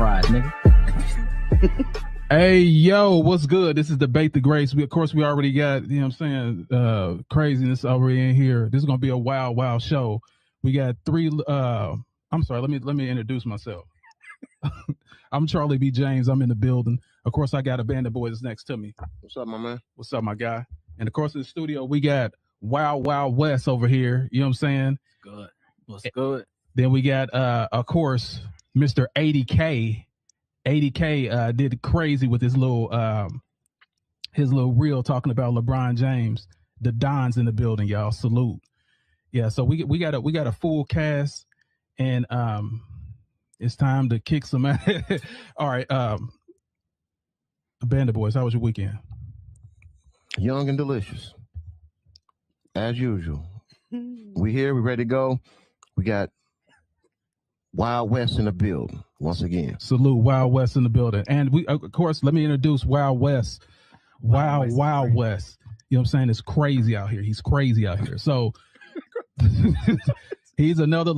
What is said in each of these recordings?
fries, nigga. Hey, yo, what's good? This is Debate the Greats. Of course, we already got, you know what I'm saying, craziness already in here. This is going to be a wild, wild show. We got three, I'm sorry, let me introduce myself. I'm Charlie B. James. I'm in the building. Of course, I got a band of boys next to me. What's up, my man? What's up, my guy? And of course, in the studio, we got Wild, Wild West over here. You know what I'm saying? Good. What's good? Then we got, of course, Mr. 80K. 80K did crazy with his little reel talking about LeBron James. The Don's in the building, y'all. Salute. Yeah, so we got a full cast, and it's time to kick some ass. All right, Band of Boys, how was your weekend? Young and delicious, as usual. We here, we ready to go. We got Wild West in the building once again. Salute, Wild West in the building. And we, of course, let me introduce Wild West. Wild West. You know what I'm saying? It's crazy out here. He's crazy out here. So he's another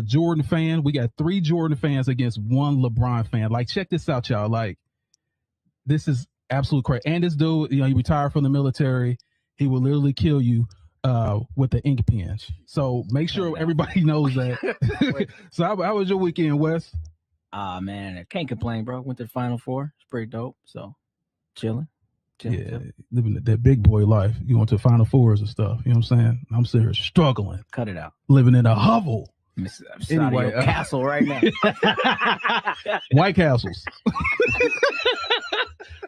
Jordan fan. We got 3 Jordan fans against 1 LeBron fan. Like, check this out, y'all. Like, this is absolute crazy. And this dude, you know, he retired from the military. He will literally kill you with the ink pen. So make sure everybody knows that. So how was your weekend, Wes? Man, I can't complain, bro. Went to the Final Four. It's pretty dope. So chilling. Yeah, living that big boy life. You went to Final Fours and stuff. You know what I'm saying? I'm sitting here struggling. Cut it out. Living in a hovel. I'm anyway, castle right now. White Castles.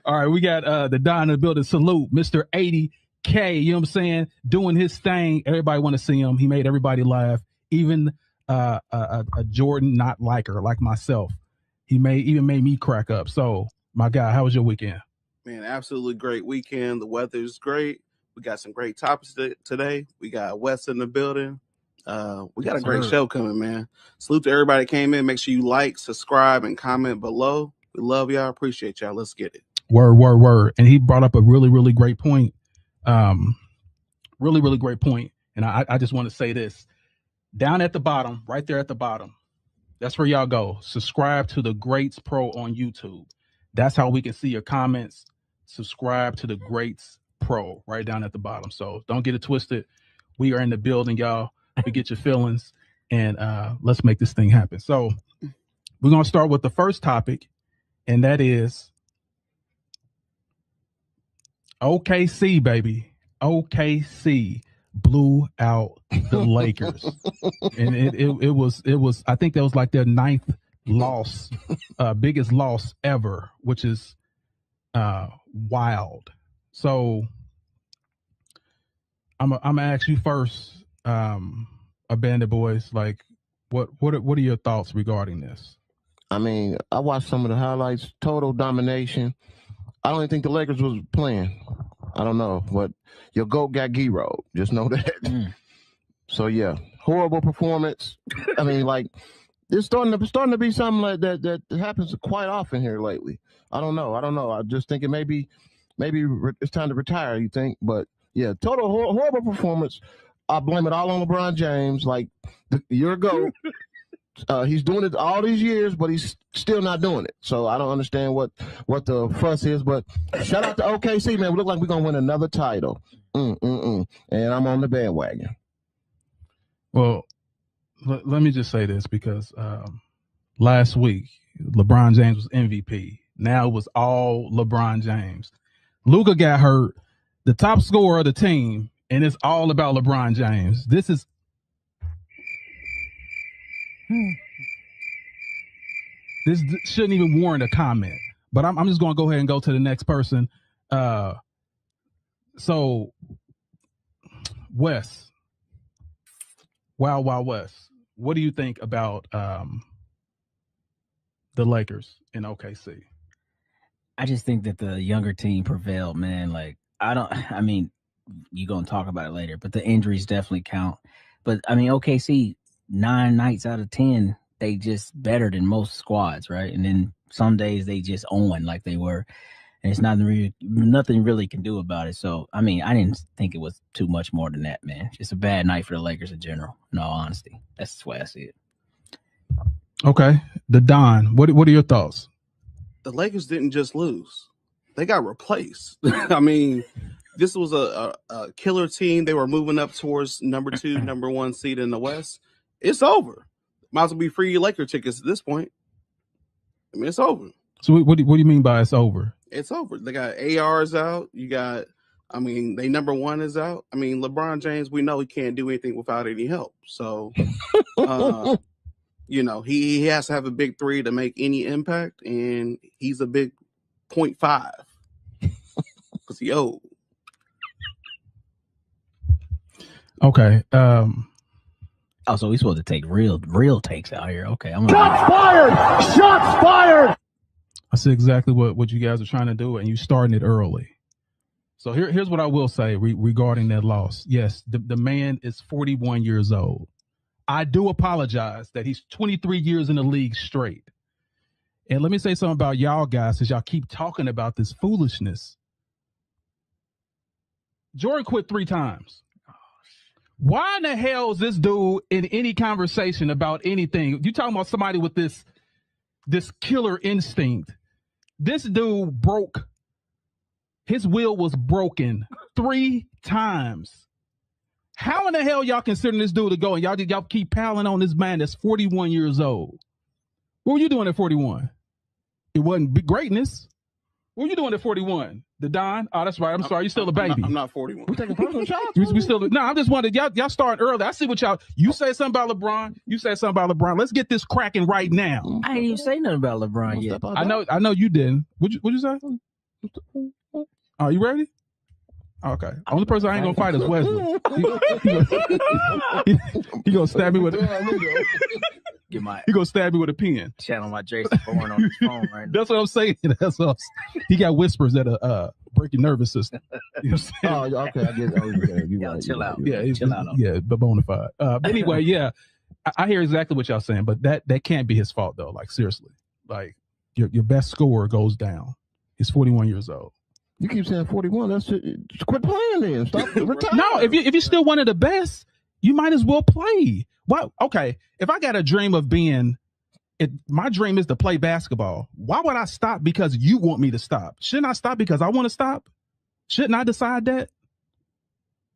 All right, we got the Don in the building. Salute, Mr. 80K, you know what I'm saying? Doing his thing. Everybody want to see him. He made everybody laugh. Even a Jordan not liker like myself. He even made me crack up. So, my guy, how was your weekend? Man, absolutely great weekend. The weather is great. We got some great topics today. We got Wes in the building. We got a great show coming, man. Salute to everybody that came in. Make sure you like, subscribe, and comment below. We love y'all. Appreciate y'all. Let's get it. Word. And he brought up a really, really great point. Really, really great point. And I just want to say this. Down at the bottom, right there at the bottom, that's where y'all go. Subscribe to the Greats Pro on YouTube. That's how we can see your comments. Subscribe to the Greats Pro right down at the bottom. So don't get it twisted. We are in the building, y'all. We get your feelings, and let's make this thing happen. So we're going to start with the first topic, and that is OKC, baby. OKC blew out the Lakers. And it was I think that was like their 9th loss, biggest loss ever, which is wild. So I'm gonna ask you first, a Band of Boys, like what are your thoughts regarding this? I mean, I watched some of the highlights. Total domination. I don't even think the Lakers was playing. I don't know, but your GOAT got gyroed. Just know that. So yeah, horrible performance. I mean, like, it's starting to be something like that happens quite often here lately. I don't know. I just think it maybe it's time to retire. You think? But yeah, total horrible performance. I blame it all on LeBron James. Like, your GOAT. He's doing it all these years, but he's still not doing it. So I don't understand what the fuss is. But shout out to OKC, man. We look like we're gonna win another title. And I'm on the bandwagon. Well, let me just say this, because last week LeBron James was MVP. Now it was all LeBron James. Luka got hurt, the top scorer of the team, and it's all about LeBron James. This is this shouldn't even warrant a comment, but I'm just going to go ahead and go to the next person. So, Wes, Wild West, what do you think about the Lakers in OKC? I just think that the younger team prevailed, man. Like, I mean, you're going to talk about it later, but the injuries definitely count. But, I mean, OKC, 9 nights out of 10, they just better than most squads, right? And then some days they just own like they were. And it's nothing really can do about it. So, I mean, I didn't think it was too much more than that, man. Just a bad night for the Lakers in general, in all honesty. That's the way I see it. Okay, the Don. What are your thoughts? The Lakers didn't just lose; they got replaced. I mean, this was a killer team. They were moving up towards number 2, number 1 seed in the West. It's over. Might as well be free Laker tickets at this point. I mean, it's over. So what do you mean by it's over? It's over. They got ARs out. You got. I mean, they number 1 is out. I mean, LeBron James, we know he can't do anything without any help. So, you know, he has to have a big 3 to make any impact, and he's a big 0.5 because he old. Okay. Oh, so we supposed to take real takes out here. Okay, Shots fired! Shots fired! I see exactly what you guys are trying to do, and you starting it early. So here's what I will say regarding that loss. Yes, the man is 41 years old. I do apologize that he's 23 years in the league straight. And let me say something about y'all guys, since y'all keep talking about this foolishness. Jordan quit 3 times. Why in the hell is this dude in any conversation about anything? You talking about somebody with this killer instinct. This dude broke. His will was broken 3 times. How in the hell y'all considering this dude to go and y'all keep piling on this man that's 41 years old? What were you doing at 41? It wasn't big greatness. What were you doing at 41? The Don? Oh, that's right. I'm sorry. You're still a baby. I'm not 41. We taking personal shots. We still no. I'm just wondering. Y'all starting early. I see what y'all. You say something about LeBron. You say something about LeBron. Let's get this cracking right now. I ain't even say nothing about LeBron yet. I know you didn't. What'd you say? Are you ready? Okay. Only person I ain't gonna fight is Wesley. He gonna stab me with a. He gonna stab me with a pen. Channel my Jason Bourne on his phone right now. That's what I'm saying. He got whispers that break your nervous system. You know what I'm saying? Oh, okay. I get it. Y'all chill out. Yeah, chill out. Yeah, but bona fide. Anyway, yeah, I hear exactly what y'all saying, but that can't be his fault though. Like seriously, like your best scorer goes down. He's 41 years old. You keep saying 41. That's it. Just quit playing then. Stop. Retire. No, if you're still one of the best, you might as well play. What? Okay, if I got a dream of being, my dream is to play basketball. Why would I stop because you want me to stop? Shouldn't I stop because I want to stop? Shouldn't I decide that?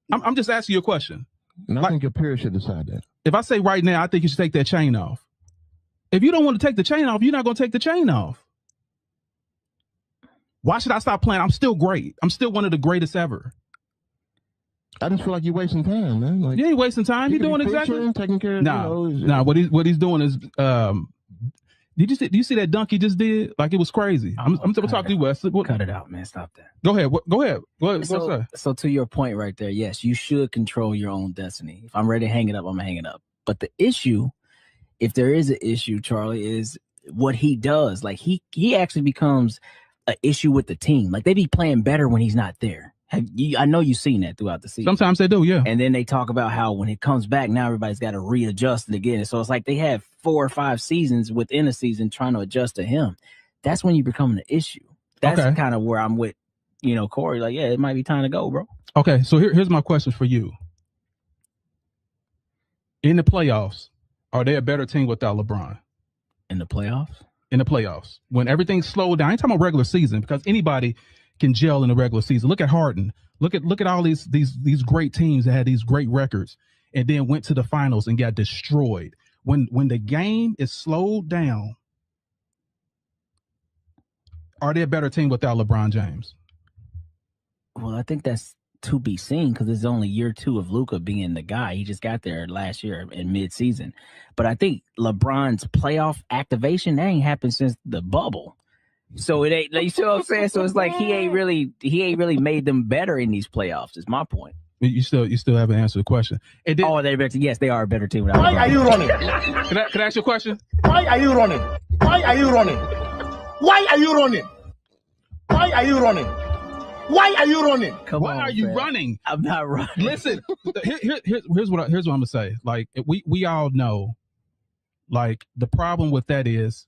I'm just asking you a question. And I think your peers should decide that. If I say right now, I think you should take that chain off. If you don't want to take the chain off, you're not going to take the chain off. Why should I stop playing? I'm still great. I'm still one of the greatest ever. I just feel like you're wasting time, man. Like, you ain't wasting time. You're doing exactly. Taking care of. Nah. What he's doing is. Do you see that dunk he just did? Like it was crazy. I'm talking to you, Wes. Cut it out, man. Stop that. Go ahead. Go ahead. So to your point right there, yes, you should control your own destiny. If I'm ready to hang it up, I'm gonna hang it up. But the issue, if there is an issue, Charlie, is what he does. Like he actually becomes an issue with the team. Like they be playing better when he's not there. I know you've seen that throughout the season. Sometimes they do, yeah. And then they talk about how when it comes back, now everybody's got to readjust it again. So it's like they have 4 or 5 seasons within a season trying to adjust to him. That's when you become an issue. That's kind of where I'm with, Corey. Like, yeah, it might be time to go, bro. Okay, so here's my question for you. In the playoffs, are they a better team without LeBron? In the playoffs? In the playoffs. When everything's slowed down. I ain't talking about regular season because anybody can gel in the regular season. Look at Harden. Look at all these great teams that had these great records and then went to the finals and got destroyed. When the game is slowed down, are they a better team without LeBron James? Well, I think that's to be seen because it's only year 2 of Luka being the guy. He just got there last year in mid-season. But I think LeBron's playoff activation, that ain't happened since the bubble. So it ain't, you see what I'm saying? So it's like he ain't really made them better in these playoffs, is my point. You still haven't answered the question. They're better. Yes, they are a better team. Why are you running? Can I ask you a question? Why are you running? Why are you running? Why are you running? Why are you running? Why are you running? Why are you running? I'm not running. Listen, here's what I'm gonna say. Like we all know, like the problem with that is,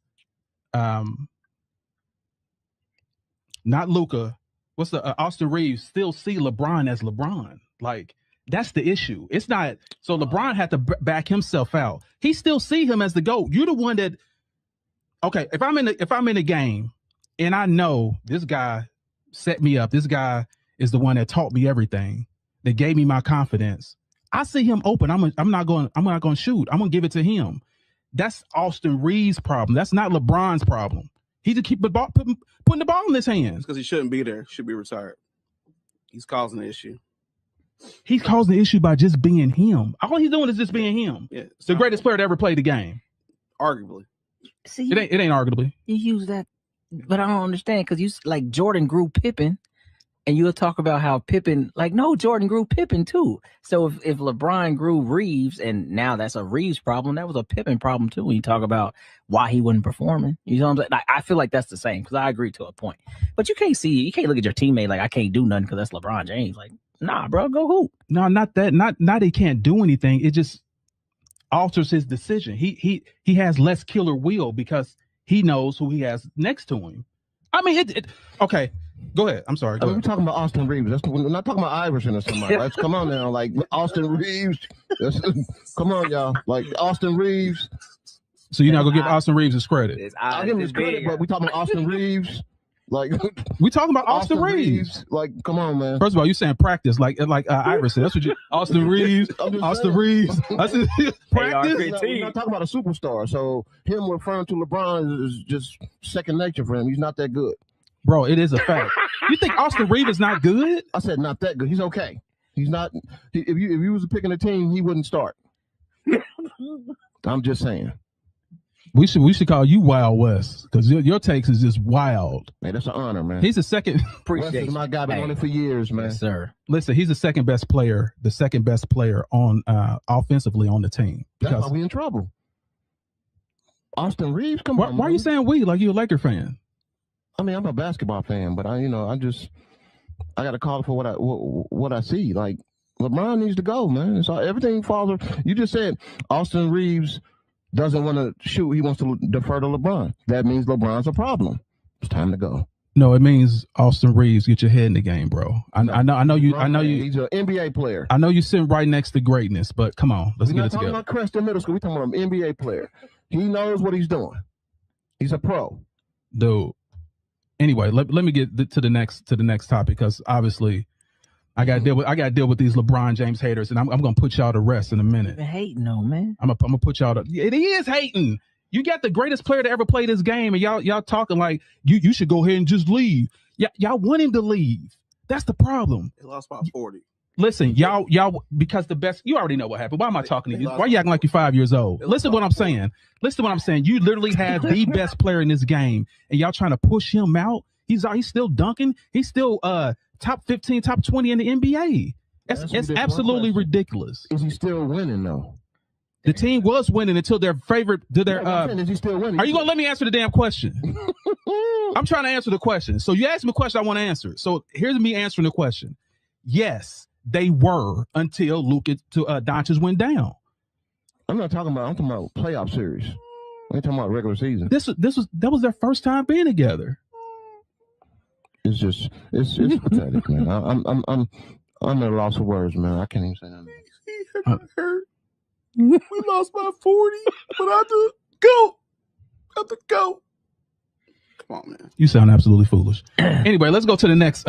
not Luka. What's the Austin Reeves still see LeBron as LeBron? Like that's the issue. It's not so LeBron had to back himself out. He still see him as the GOAT. You're the one that okay, if I'm in the game and I know this guy set me up, this guy is the one that taught me everything, that gave me my confidence. I see him open. I'm not going to shoot. I'm going to give it to him. That's Austin Reeves' problem. That's not LeBron's problem. He just keep putting the ball in his hands. Because he shouldn't be there. Should be retired. He's causing the issue. He's causing the issue by just being him. All he's doing is just being him. Yeah, the greatest player to ever play the game. Arguably. See, it ain't arguably. You use that, but I don't understand because you like Jordan grew Pippen, and you'll talk about how Pippen, like, no, Jordan grew Pippen too. So if LeBron grew Reeves, and now that's a Reeves problem, that was a Pippen problem too. When you talk about why he wasn't performing, you know what I'm saying? Like, I feel like that's the same because I agree to a point. But you can't look at your teammate like I can't do nothing because that's LeBron James. Like, nah, bro, go hoop. No, not that. Not he can't do anything. It just alters his decision. He has less killer will because he knows who he has next to him. I mean, okay. Go ahead. I'm sorry. We're talking about Austin Reeves. We're not talking about Iverson or somebody. Let's come on now. Like Austin Reeves. Come on, y'all. Like Austin Reeves. So you're not gonna give Austin Reeves his credit? I'll give him his credit, but we talking about Austin Reeves. Like we talking about Austin Reeves. Like, come on, man. First of all, you saying practice like Iverson. That's what you Austin Reeves. Austin Reeves. I said practice. We're not talking about a superstar. So him referring to LeBron is just second nature for him. He's not that good. Bro, it is a fact. You think Austin Reeves is not good? I said not that good. He's okay. He's not. If you was picking a team, he wouldn't start. I'm just saying. We should call you Wild West because your takes is just wild. Man, that's an honor, man. He's the second. Appreciate my guy. Been on it for years, man. Yes, sir. Listen, he's the second best player on offensively on the team. That's why we in trouble. Austin Reeves, come on. Why are you saying we like you a Laker fan? I mean, I'm a basketball fan, but I got to call for what I see. Like LeBron needs to go, man. It's everything falls. You just said Austin Reeves doesn't want to shoot. He wants to defer to LeBron. That means LeBron's a problem. It's time to go. No, it means Austin Reeves, get your head in the game, bro. I know you. He's an NBA player. I know you sitting right next to greatness, but come on, let's get it together. We're not talking about Creston Middle School. We're talking about an NBA player. He knows what he's doing. He's a pro, dude. Anyway, let me get to the next topic because obviously I got to deal with these LeBron James haters, and I'm gonna put y'all to rest in a minute. Hating though, man. I'm gonna put y'all to. It is hating. You got the greatest player to ever play this game, and y'all talking like you should go ahead and just leave. Y'all want him to leave. That's the problem. He lost by 40. Listen, y'all, because the best. You already know what happened. Why am I talking to you? Why are you acting like you're 5 years old? Listen to what I'm saying. Listen to what I'm saying. You literally have the best player in this game, and y'all trying to push him out. He's still dunking. He's still top 15, top 20 in the NBA. It's absolutely ridiculous. Is he still winning though? The team was winning until their favorite. Is he still winning? Are you gonna let me answer the damn question? I'm trying to answer the question. So you asked me a question, I want to answer. So here's me answering the question. Yes, they were until Doncic went down. I'm talking about playoff series. I'm talking about regular season. That was their first time being together. It's pathetic, man. I'm at a loss of words, man. I can't even say nothing. He hurt. We lost by 40, but I have to go. Come on, man. You sound absolutely foolish. Anyway, let's go to the next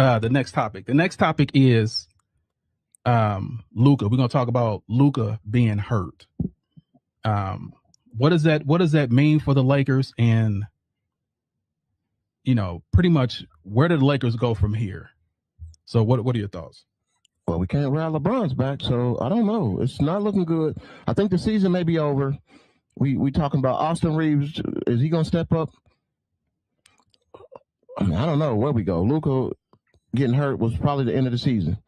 topic. The next topic is Luka. We're gonna talk about Luka being hurt. What does that mean for the Lakers? And pretty much where do the Lakers go from here? So what are your thoughts? Well, we can't ride LeBron's back, so I don't know. It's not looking good. I think the season may be over. We talking about Austin Reeves. Is he gonna step up? I mean, I don't know where we go. Luka getting hurt was probably the end of the season.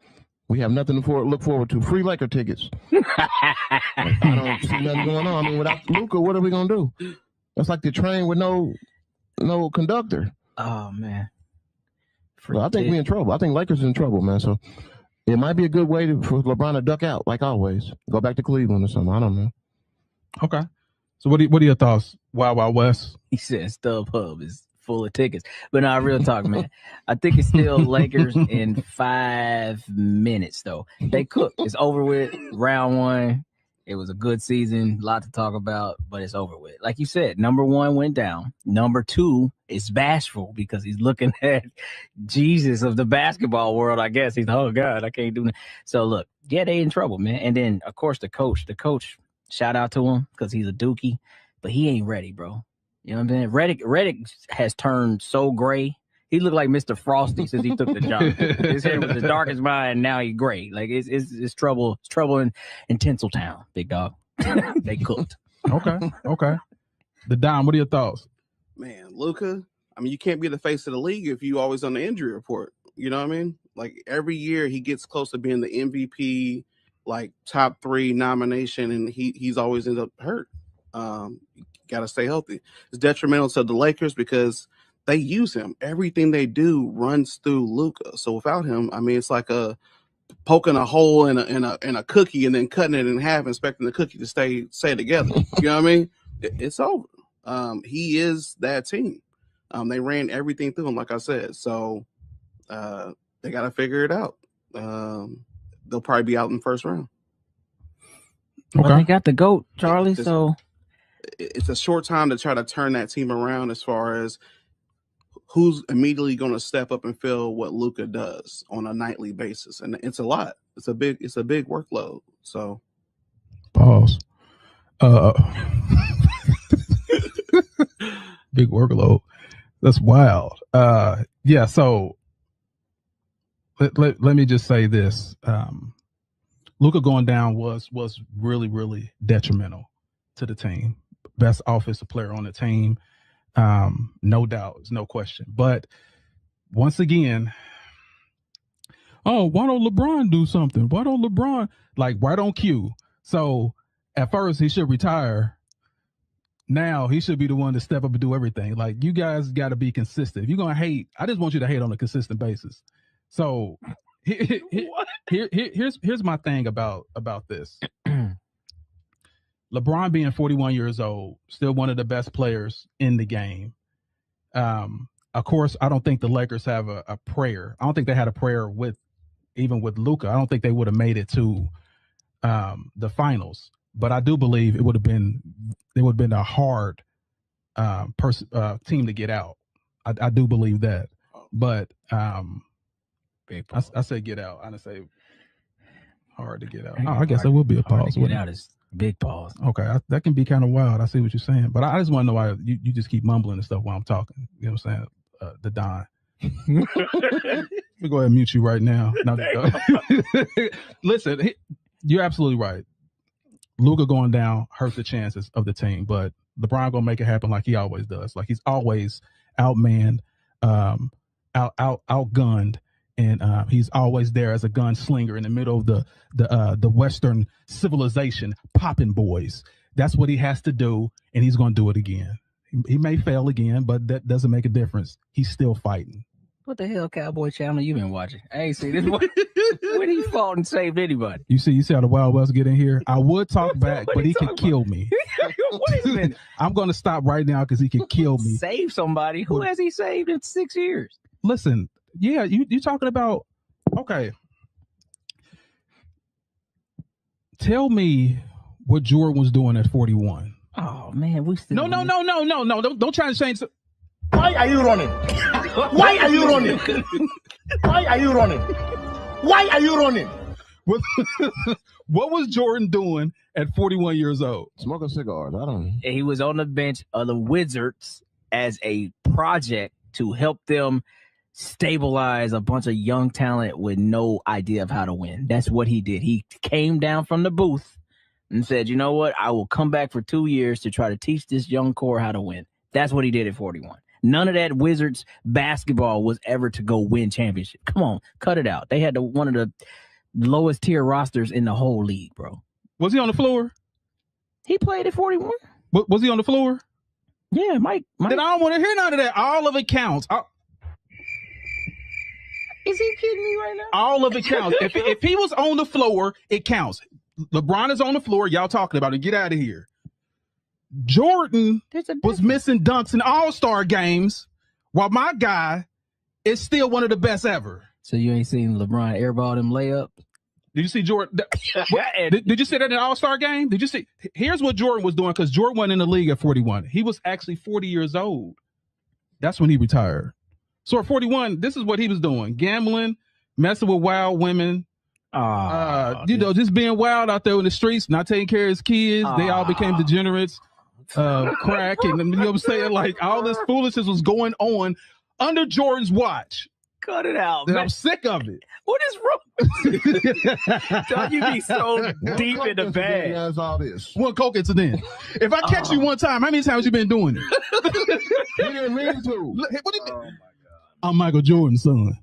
We have nothing to look forward to. Free Laker tickets. I don't see nothing going on. I mean, without Luka, what are we gonna do? That's like the train with no conductor. Oh man. So I think we're in trouble. I think Lakers in trouble, man. So it might be a good way for LeBron to duck out, like always. Go back to Cleveland or something. I don't know. Okay. So what are your thoughts? Wild West? He said StubHub is full of tickets. But no, real talk, man. I think it's still Lakers in 5 minutes, though. They cooked. It's over with. Round one. It was a good season, a lot to talk about, but it's over with. Like you said, number 1 went down. Number 2 is bashful because he's looking at Jesus of the basketball world, I guess. He's, oh, God, I can't do that. So, look, yeah, they in trouble, man. And then, of course, the coach, shout out to him because he's a dookie, but he ain't ready, bro. You know what I'm saying? Reddick has turned so gray. He looked like Mr. Frosty since he took the job. His hair was the darkest mine, and now he's gray. Like it's trouble. It's trouble in Tinseltown, big dog. They cooked. Okay. The Dom, what are your thoughts? Man, Luka, I mean, you can't be the face of the league if you always on the injury report. You know what I mean? Like every year he gets close to being the MVP, like top 3 nomination, and he's always ended up hurt. Got to stay healthy. It's detrimental to the Lakers because they use him. Everything they do runs through Luka. So without him, I mean, it's like poking a hole in a cookie and then cutting it in half, expecting the cookie to stay together. You know what I mean? It's over. He is that team. They ran everything through him, like I said. So they got to figure it out. They'll probably be out in the first round. Okay. Well, they got the GOAT, Charlie. So it's a short time to try to turn that team around as far as who's immediately going to step up and fill what Luka does on a nightly basis. And it's a lot. It's a big workload. So pause. Big workload. That's wild. Yeah. So let me just say this. Luka going down was really, really detrimental to the team. Best offensive player on the team. No doubt, no question. But once again, why don't LeBron do something? Why don't LeBron right on cue? So at first he should retire. Now he should be the one to step up and do everything. Like, you guys got to be consistent. If you're gonna hate, I just want you to hate on a consistent basis. So here's my thing about this. LeBron being 41 years old, still one of the best players in the game. Of course, I don't think the Lakers have a prayer. I don't think they had a prayer even with Luka. I don't think they would have made it to the finals. But I do believe it would have been a hard team to get out. I do believe that. But I said get out. I didn't say hard to get out. I guess that will be a pause. Get out is big pause. Okay, that can be kind of wild. I see what you're saying, but I just want to know why you just keep mumbling and stuff while I'm talking. You know what I'm saying? The Don. We go ahead and mute you right now. No, listen, you're absolutely right. Luka going down hurt the chances of the team, but LeBron gonna make it happen like he always does. Like, he's always outmanned, outgunned, and he's always there as a gunslinger in the middle of the Western civilization, popping boys. That's what he has to do, and he's going to do it again. He may fail again, but that doesn't make a difference. He's still fighting. What the hell, Cowboy Channel, you been watching? I ain't seen this one. When he fought and saved anybody. You see how the Wild West get in here? I would talk back, but he could kill me. Wait a minute. I'm going to stop right now because he can kill me. Save somebody? Who has he saved in 6 years? Listen, yeah, you talking about, okay. Tell me what Jordan was doing at 41. Oh, man, we still... No. Don't try to change... Why are you running? Why are you running? Why are you running? Why are you running? What was Jordan doing at 41 years old? Smoking cigars. I don't know. He was on the bench of the Wizards as a project to help them stabilize a bunch of young talent with no idea of how to win. That's what he did. He came down from the booth and said, you know what? I will come back for 2 years to try to teach this young core how to win. That's what he did at 41. None of that Wizards basketball was ever to go win championship. Come on, cut it out. They had one of the lowest tier rosters in the whole league, bro. Was he on the floor? He played at 41. Was he on the floor? Yeah, Mike. Then I don't want to hear none of that. All of it counts. Is he kidding me right now? All of it counts. If he was on the floor, it counts. LeBron is on the floor. Y'all talking about it. Get out of here. Jordan was missing dunks in all-star games, while my guy is still one of the best ever. So you ain't seen LeBron airball them layups? Did you see Jordan? Did you see that in the All-Star game? Did you see? Here's what Jordan was doing, because Jordan wasn't in the league at 41. He was actually 40 years old. That's when he retired. So at 41, this is what he was doing: gambling, messing with wild women, just being wild out there in the streets, not taking care of his kids. They all became degenerates, crack, and you know what I'm saying? Like, all this foolishness was going on under Jordan's watch. Cut it out, And man. I'm sick of it. What is wrong? Don't you be so deep in the bag? All this. One coke incident. If I catch you one time, how many times you been doing it? You didn't mean to. What do you mean? I'm Michael Jordan's son.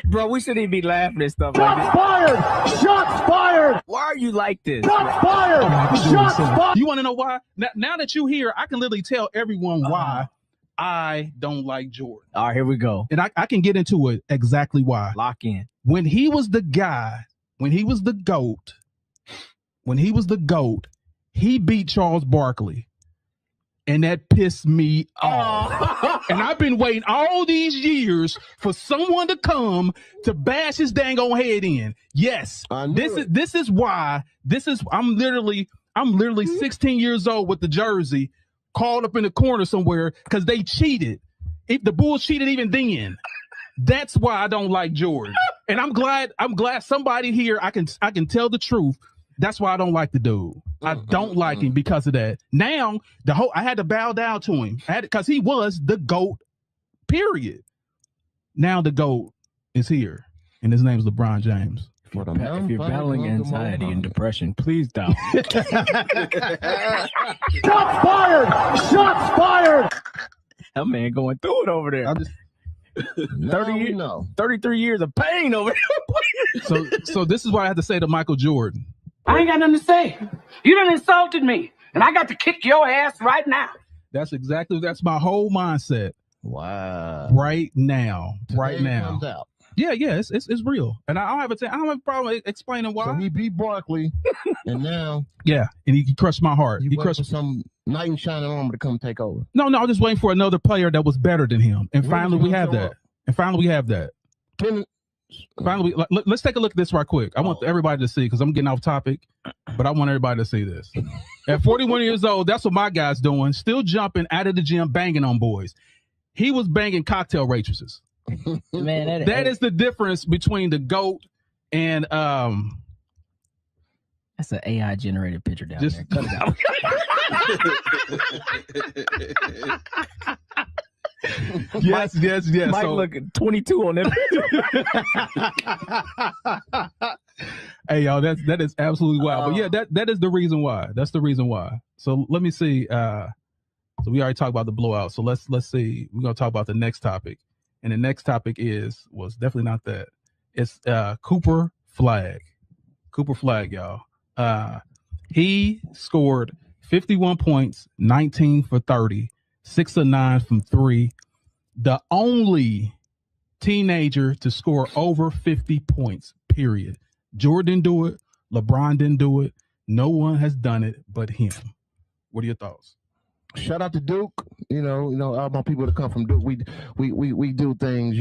Bro, we shouldn't even be laughing at stuff Shots like this. fired! Shots fired! Why are you like this? Shots fired! Shots fired! You want to know why? Now that you here, I can literally tell everyone why I don't like Jordan. All right, here we go. And I can get into it exactly why. Lock in. When he was the guy, when he was the GOAT, he beat Charles Barkley. And that pissed me off. And I've been waiting all these years for someone to come to bash his dang on head in. Yes, this is why. I'm literally 16 years old with the jersey, called up in the corner somewhere because they cheated. If the Bulls cheated even then, that's why I don't like Jordan. And I'm glad somebody here I can tell the truth. That's why I don't like the dude. I don't like him because of that. Now I had to bow down to him. Because he was the GOAT, period. Now the GOAT is here, and his name is LeBron James. If you're battling anxiety and depression, please don't. Shots fired! Shots fired! That man going through it over there. 33 years of pain over there. So this is what I have to say to Michael Jordan. I ain't got nothing to say. You done insulted me, and I got to kick your ass right now. That's my whole mindset. Wow. Right now. Today comes out. Yeah, it's real. And I don't have a problem explaining why. So he beat Barkley, and now and he crushed my heart. He crushed some knight in shining armor to come take over. No, I'm just waiting for another player that was better than him. And finally we have that. Finally, let's take a look at this right quick. I want everybody to see, because I'm getting off topic, but I want everybody to see this. At 41 years old, that's what my guy's doing. Still jumping out of the gym, banging on boys. He was banging cocktail waitresses. Man, that is the difference between the GOAT and that's an AI generated picture down there. Cut it out. Yes. Mike looking 22 on that. Hey, y'all, that is absolutely wild. But yeah, that is the reason why. That's the reason why. So let me see. So we already talked about the blowout. So let's see. We're gonna talk about the next topic, and the next topic was definitely not that. It's Cooper Flag. Cooper Flag, y'all. He scored 51 points, 19 for 30. 6 of 9 from 3. The only teenager to score over 50 points, period. Jordan didn't do it. LeBron didn't do it. No one has done it but him. What are your thoughts? Shout out to Duke. You know, all my people that come from Duke, we do things,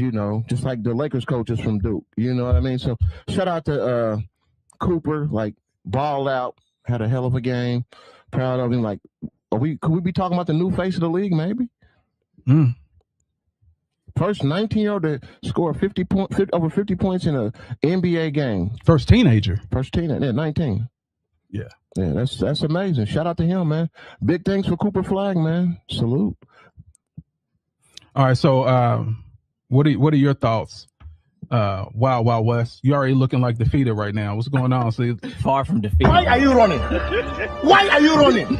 just like the Lakers coaches from Duke. You know what I mean? So shout out to Cooper, like balled out, had a hell of a game. Proud of him. Like, could we be talking about the new face of the league, maybe? First 19-year-old to score over 50 points in an NBA game. First teenager. 19. Yeah, that's amazing. Shout out to him, man. Big things for Cooper Flag, man. Salute. All right, so what are your thoughts? Wild West. You already looking like defeated right now. What's going on? See, far from defeated. Why are you running? Why are you running?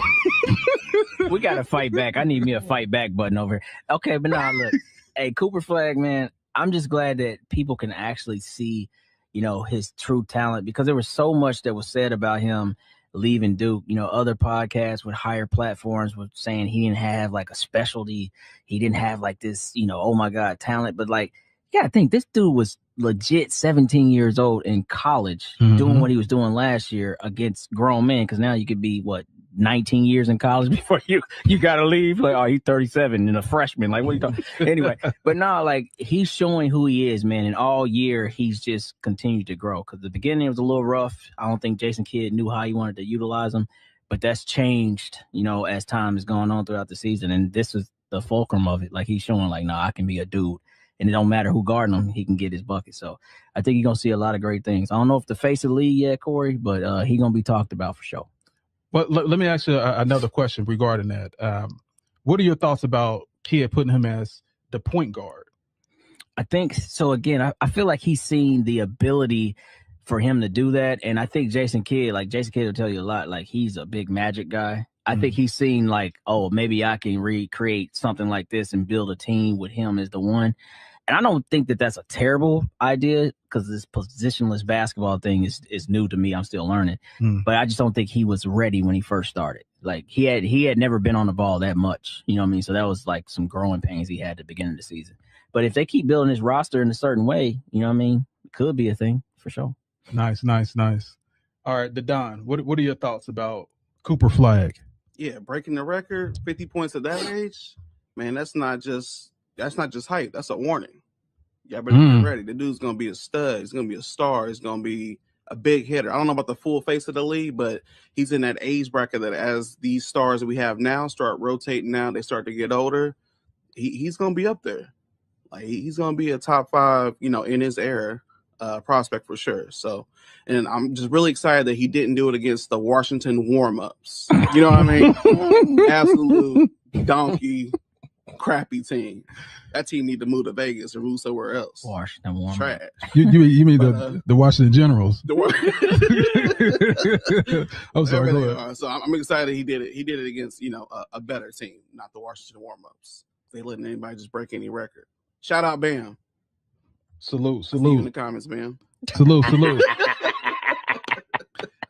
We got to fight back. I need me a fight back button over here. Okay, but now look. Hey, Cooper Flag, man, I'm just glad that people can actually see, his true talent, because there was so much that was said about him leaving Duke. Other podcasts with higher platforms were saying he didn't have like a specialty. He didn't have like this, oh my God, talent. But like, you gotta think, this dude was legit 17 years old in college doing what he was doing last year against grown men, because now you could be, 19 years in college before you got to leave. Like, oh, he's 37 and a freshman. Like, what are you talking? Anyway, but no, like he's showing who he is, man. And all year he's just continued to grow. Because the beginning was a little rough. I don't think Jason Kidd knew how he wanted to utilize him, but that's changed, as time has gone on throughout the season. And this is the fulcrum of it. Like he's showing, like, no, I can be a dude. And it don't matter who guarding him, he can get his bucket. So I think you're going to see a lot of great things. I don't know if the face of the league yet, Corey, but he's going to be talked about for sure. But let me ask you another question regarding that. What are your thoughts about Kidd putting him as the point guard? I think so. Again, I feel like he's seen the ability for him to do that. And I think Jason Kidd will tell you a lot. Like, he's a big Magic guy. I think he's seen like, oh, maybe I can recreate something like this and build a team with him as the one. And I don't think that that's a terrible idea because this positionless basketball thing is new to me. I'm still learning. But I just don't think he was ready when he first started. Like he had never been on the ball that much. You know what I mean? So that was like some growing pains he had at the beginning of the season. But if they keep building his roster in a certain way, you know what I mean? It could be a thing for sure. Nice. All right, Don, what are your thoughts about Cooper Flag? Yeah, breaking the record, 50 points at that age, man, that's not just hype. That's a warning. Y'all better get ready. The dude's going to be a stud. He's going to be a star. He's going to be a big hitter. I don't know about the full face of the league, but he's in that age bracket that as these stars that we have now start rotating now, they start to get older, he's going to be up there. Like, he's going to be a top 5, in his era prospect for sure. So, and I'm just really excited that he didn't do it against the Washington warm-ups. You know what I mean? Absolute donkey, crappy team. That team need to move to Vegas or move somewhere else. Washington warm-up. Trash. You mean the Washington Generals? I'm sorry. Go ahead. So I'm excited he did it. He did it against a better team, not the Washington warm-ups. They letting anybody just break any record. Shout out Bam. Salute. See you in the comments, man. Salute.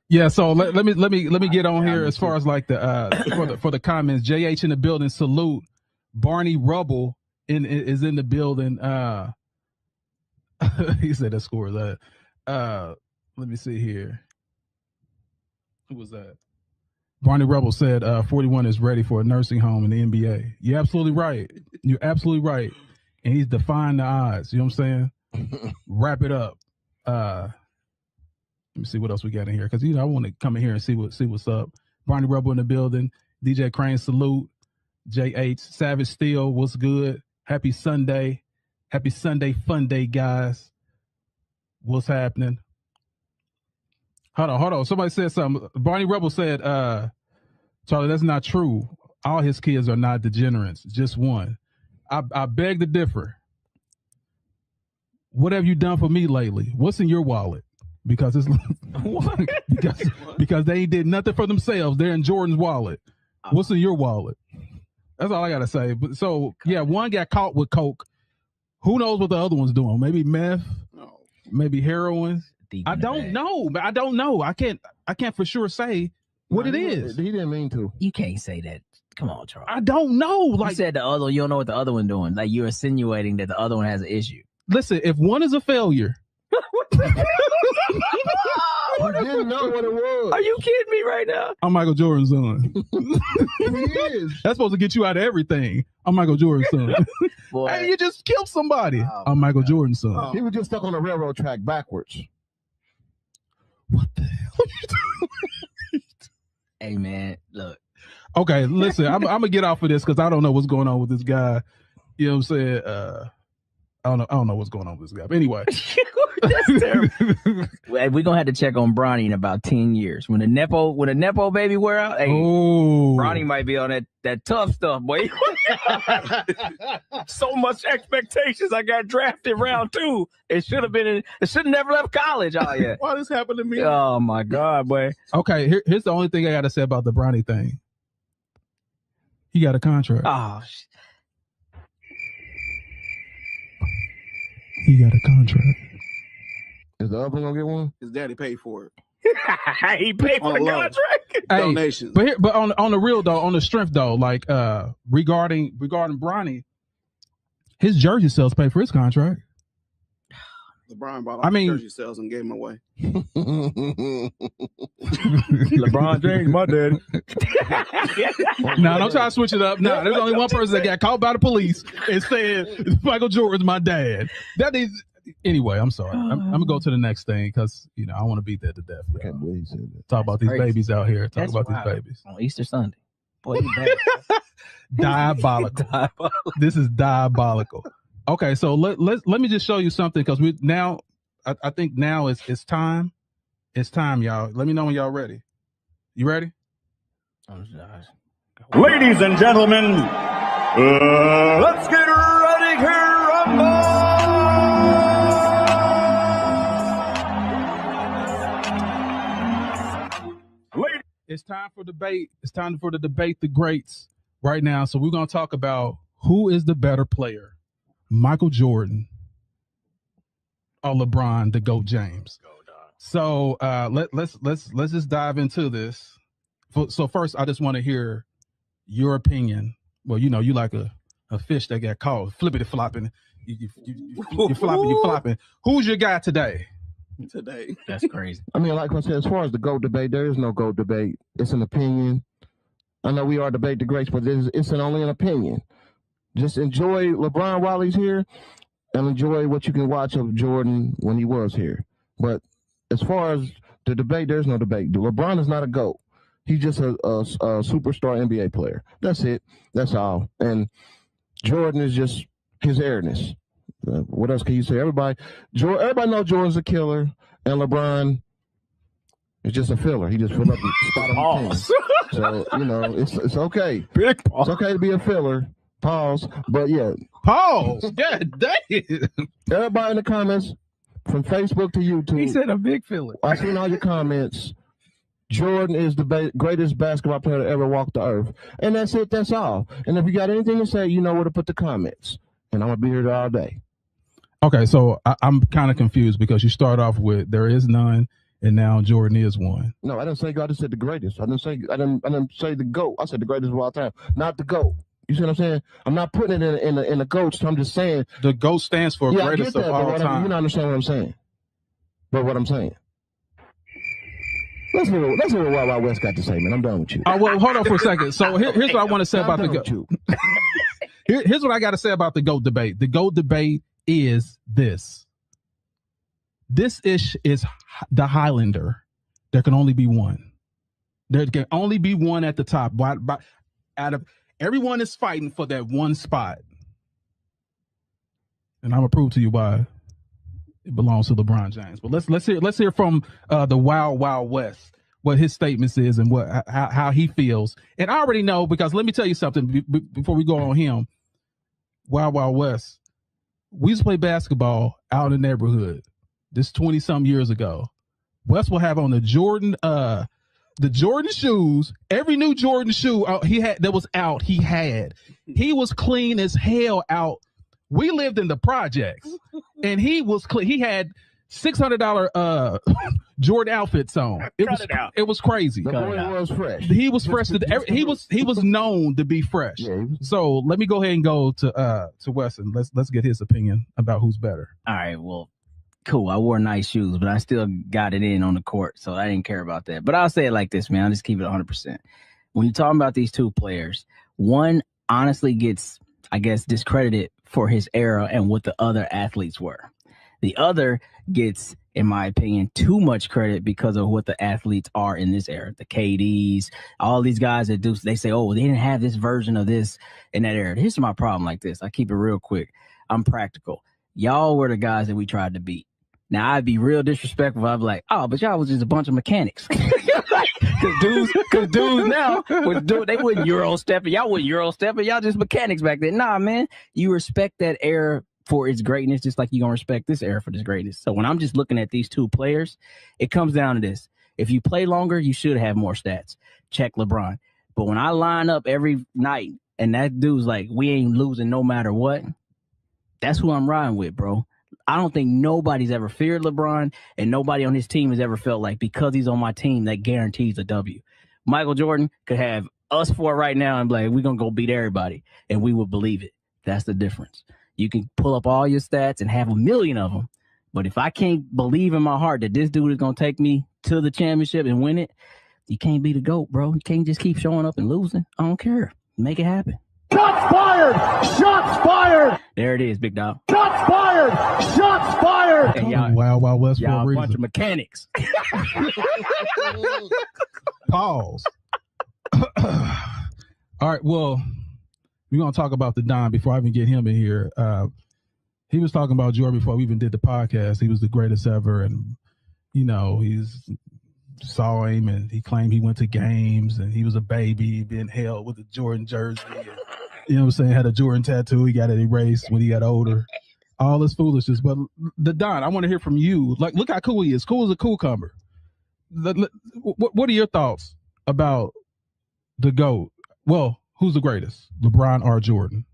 Yeah, so let me get on here as far as like the for the comments. JH in the building. Salute. Barney Rubble is in the building. He said that score that. Let me see here. Who was that? Barney Rubble said 41 is ready for a nursing home in the NBA. You're absolutely right. And he's defying the odds. You know what I'm saying? Wrap it up. Let me see what else we got in here because I want to come in here and see what's up. Barney Rubble in the building. DJ Crane, salute. JH Savage Steel, what's good? Happy Sunday fun day, guys. What's happening? Hold on. Somebody said something. Barney Rubble said, Charlie, that's not true. All his kids are not degenerates, just one. I beg to differ. What have you done for me lately? What's in your wallet? Because it's because they did nothing for themselves. They're in Jordan's wallet. What's in your wallet? That's all I gotta say. But so yeah, one got caught with coke. Who knows what the other one's doing? Maybe meth, maybe heroin. I don't know. I can't for sure say what it is. He didn't mean to. You can't say that. Come on, Charles. I don't know. Like you said, the other, you don't know what the other one doing. Like you're insinuating that the other one has an issue. Listen, if one is a failure. You didn't know what it was. Are you kidding me right now? I'm Michael Jordan's son. He is. That's supposed to get you out of everything. I'm Michael Jordan's son. Boy. Hey, you just killed somebody. I'm Michael Jordan's son. He was just stuck on the railroad track backwards. What the hell are you doing? Hey, man, look. Okay, listen, I'm gonna get off of this because I don't know what's going on with this guy. You know what I'm saying? I don't know what's going on with this guy. But anyway. That's terrible. We're gonna have to check on Bronny in about 10 years. When the Nepo baby wear out, hey, Bronny might be on that tough stuff, boy. So much expectations. I got drafted round 2. It should have never left college. Oh yeah. Why this happened to me? Oh my God, boy. Okay, here's the only thing I gotta say about the Bronny thing. He got a contract. Oh, he got a contract. Is the other one gonna get one? His daddy paid for it. He paid for the contract. Hey, donations. But on the real though, on the strength though, like regarding Bronny, his jersey sales pay for his contract. LeBron bought all the jersey sales and gave them away. LeBron James, my daddy. No, don't try to switch it up. No, there's only one person that got caught by the police and said Michael Jordan's my dad. That is anyway. I'm sorry. I'm gonna go to the next thing because I want to beat that to death. I can't believe you said that. Talk about these babies out here. Talk about these babies on Easter Sunday. Boy, you bad. Diabolical. This is diabolical. Okay, so let me just show you something because we now I think now it's time. It's time, y'all. Let me know when y'all ready. You ready? Ladies and gentlemen, let's get ready to rumble. It's time for debate. It's time for the debate the greats right now. So we're gonna talk about who is the better player. Michael Jordan or LeBron, the GOAT James. So let's just dive into this. So first, I just want to hear your opinion. Well, you like a fish that got caught flippity flopping. You're flopping. Who's your guy today? That's crazy. I mean, like I said, as far as the GOAT debate, there is no GOAT debate. It's an opinion. I know we are debate the greats, but it's only an opinion. Just enjoy LeBron while he's here and enjoy what you can watch of Jordan when he was here. But as far as the debate, there's no debate. LeBron is not a GOAT. He's just a superstar NBA player. That's it. That's all. And Jordan is just his airness. What else can you say? Everybody knows Jordan's a killer, and LeBron is just a filler. He just filled up the spot on the team. So, it's okay. Big pause. It's okay to be a filler. Pause. But yeah. Pause. God damn. Everybody in the comments, from Facebook to YouTube. He said a big filler. I've seen all your comments. Jordan is the greatest basketball player to ever walk the earth. And that's it. That's all. And if you got anything to say, you know where to put the comments. And I'm going to be here all day. Okay, so I'm kind of confused because you start off with there is none, and now Jordan is one. No, I didn't say God. I just said the greatest. I didn't say the GOAT. I said the greatest of all time, not the GOAT. You see what I'm saying? I'm not putting it in the GOAT. I'm just saying the GOAT stands for greatest of all time. You don't understand what I'm saying. But what I'm saying. Let's hear what Wild Wild West got to say, man. I'm done with you. Well, hold on for a second. So here's what I want to say about the GOAT. Here's what I got to say about the GOAT debate. The GOAT debate is this. This is the Highlander. There can only be one. There can only be one at the top. Out of everyone is fighting for that one spot. And I'm gonna prove to you why it belongs to LeBron James. But let's hear from the Wild Wild West what his statements is and how he feels. And I already know because let me tell you something before we go on him. Wild Wild West. We used to play basketball out in the neighborhood. This 20-some years ago. West will have on the Jordan shoes. Every new Jordan shoe he had that was out, he had. He was clean as hell out. We lived in the projects, and he was clean. He had $600 Jordan outfits on. It was crazy. The boy was fresh. He was fresh. He was known to be fresh. Yeah, so let me go ahead and go to Weston. Let's get his opinion about who's better. All right. Well, cool. I wore nice shoes, but I still got it in on the court, so I didn't care about that. But I'll say it like this, man. I'll just keep it 100%. When you're talking about these two players, one honestly gets, I guess, discredited for his era and what the other athletes were. The other gets, in my opinion, too much credit because of what the athletes are in this era. The KDs, all these guys that do, they say, oh, they didn't have this version of this in that era. Here's my problem like this. I keep it real quick. I'm practical. Y'all were the guys that we tried to beat. Now, I'd be real disrespectful. I'd be like, oh, but y'all was just a bunch of mechanics. Because dudes now, they wouldn't Euro stepping. Y'all wouldn't Euro stepping. Y'all just mechanics back then. Nah, man, you respect that era for its greatness, just like you're going to respect this era for this greatness. So when I'm just looking at these two players, it comes down to this. If you play longer, you should have more stats. Check LeBron. But when I line up every night and that dude's like, we ain't losing no matter what, that's who I'm riding with, bro. I don't think nobody's ever feared LeBron, and nobody on his team has ever felt like because he's on my team, that guarantees a W. Michael Jordan could have us four right now and be like, we're going to go beat everybody, and we would believe it. That's the difference. You can pull up all your stats and have a million of them. But if I can't believe in my heart that this dude is gonna take me to the championship and win it, you can't be the GOAT, bro. You can't just keep showing up and losing. I don't care. Make it happen. Shots fired! Shots fired! There it is, big dog. Shots fired! Shots fired! And y'all, Wild Wild West for a y'all a bunch reason. of mechanics. Pause. All right, well, we're gonna talk about the Don before I even get him in here. He was talking about Jordan before we even did the podcast. He was the greatest ever, and he's saw him and he claimed he went to games and he was a baby being held with a Jordan jersey. And, you know what I'm saying? Had a Jordan tattoo. He got it erased when he got older. All this foolishness. But the Don, I want to hear from you. Like, look how cool he is. Cool as a cucumber. What are your thoughts about the GOAT? Well, who's the greatest? LeBron or Jordan?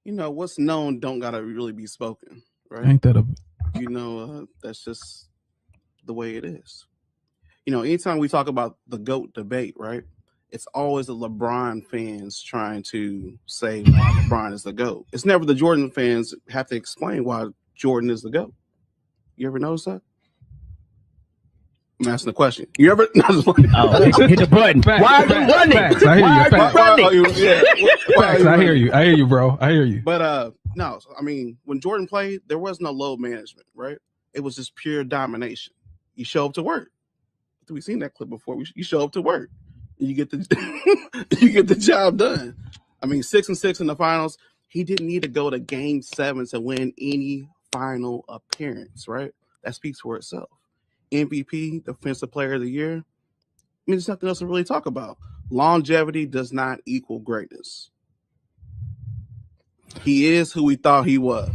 What's known don't gotta really be spoken, right? Ain't that a that's just the way it is. Anytime we talk about the GOAT debate, right, it's always the LeBron fans trying to say why LeBron is the GOAT. It's never the Jordan fans have to explain why Jordan is the GOAT. You ever notice that? I'm asking the question. You ever? Hit the button. Why are you running? Facts. I hear you. Facts. I hear you. I hear you, bro. I hear you. But no, I mean, when Jordan played, there was no load management, right? It was just pure domination. You show up to work. We've seen that clip before. You show up to work, and you get the job done. I mean, 6-6 in the finals. He didn't need to go to Game 7 to win any final appearance, right? That speaks for itself. MVP, Defensive Player of the Year. I mean, there's nothing else to really talk about. Longevity does not equal greatness. He is who we thought he was.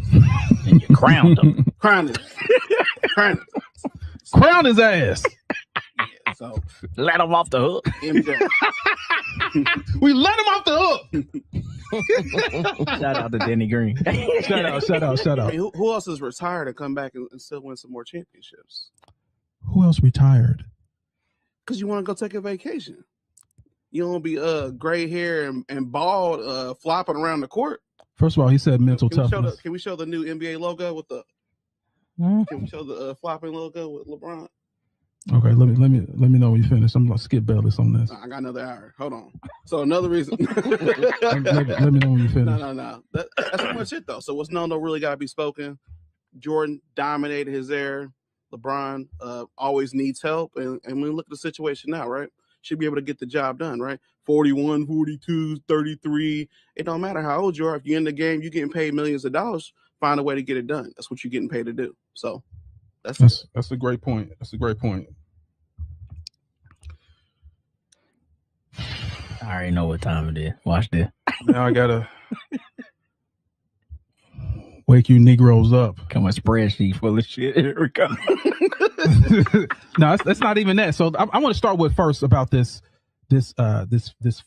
And you crowned him. Crowned him. Crown his ass. Yeah, so Let him off the hook. MJ. We let him off the hook. Shout out to Denny Green. Shout out. I mean, who else is retired and come back and still win some more championships? Who else retired? Because you want to go take a vacation. You don't be gray hair and bald flopping around the court. First of all, he said mental toughness. Can we show the new NBA logo with the? Can we show the flopping logo with LeBron? Okay, let me know when you finish. I'm gonna skip Bellis on this. I got another hour. Hold on. So another reason. let me know when you finish. No. That's pretty much it though. So what's known don't really gotta be spoken. Jordan dominated his era. LeBron always needs help, and when we look at the situation now, right? Should be able to get the job done, right? 41, 42, 33. It don't matter how old you are. If you're in the game, you're getting paid millions of dollars. Find a way to get it done. That's what you're getting paid to do. So that's a great point. That's a great point. I already know what time it is. Watch this. Now I gotta wake you Negroes up. Come on, spreadsheet full of shit. Here we go. No, that's not even that. So I want to start with first about this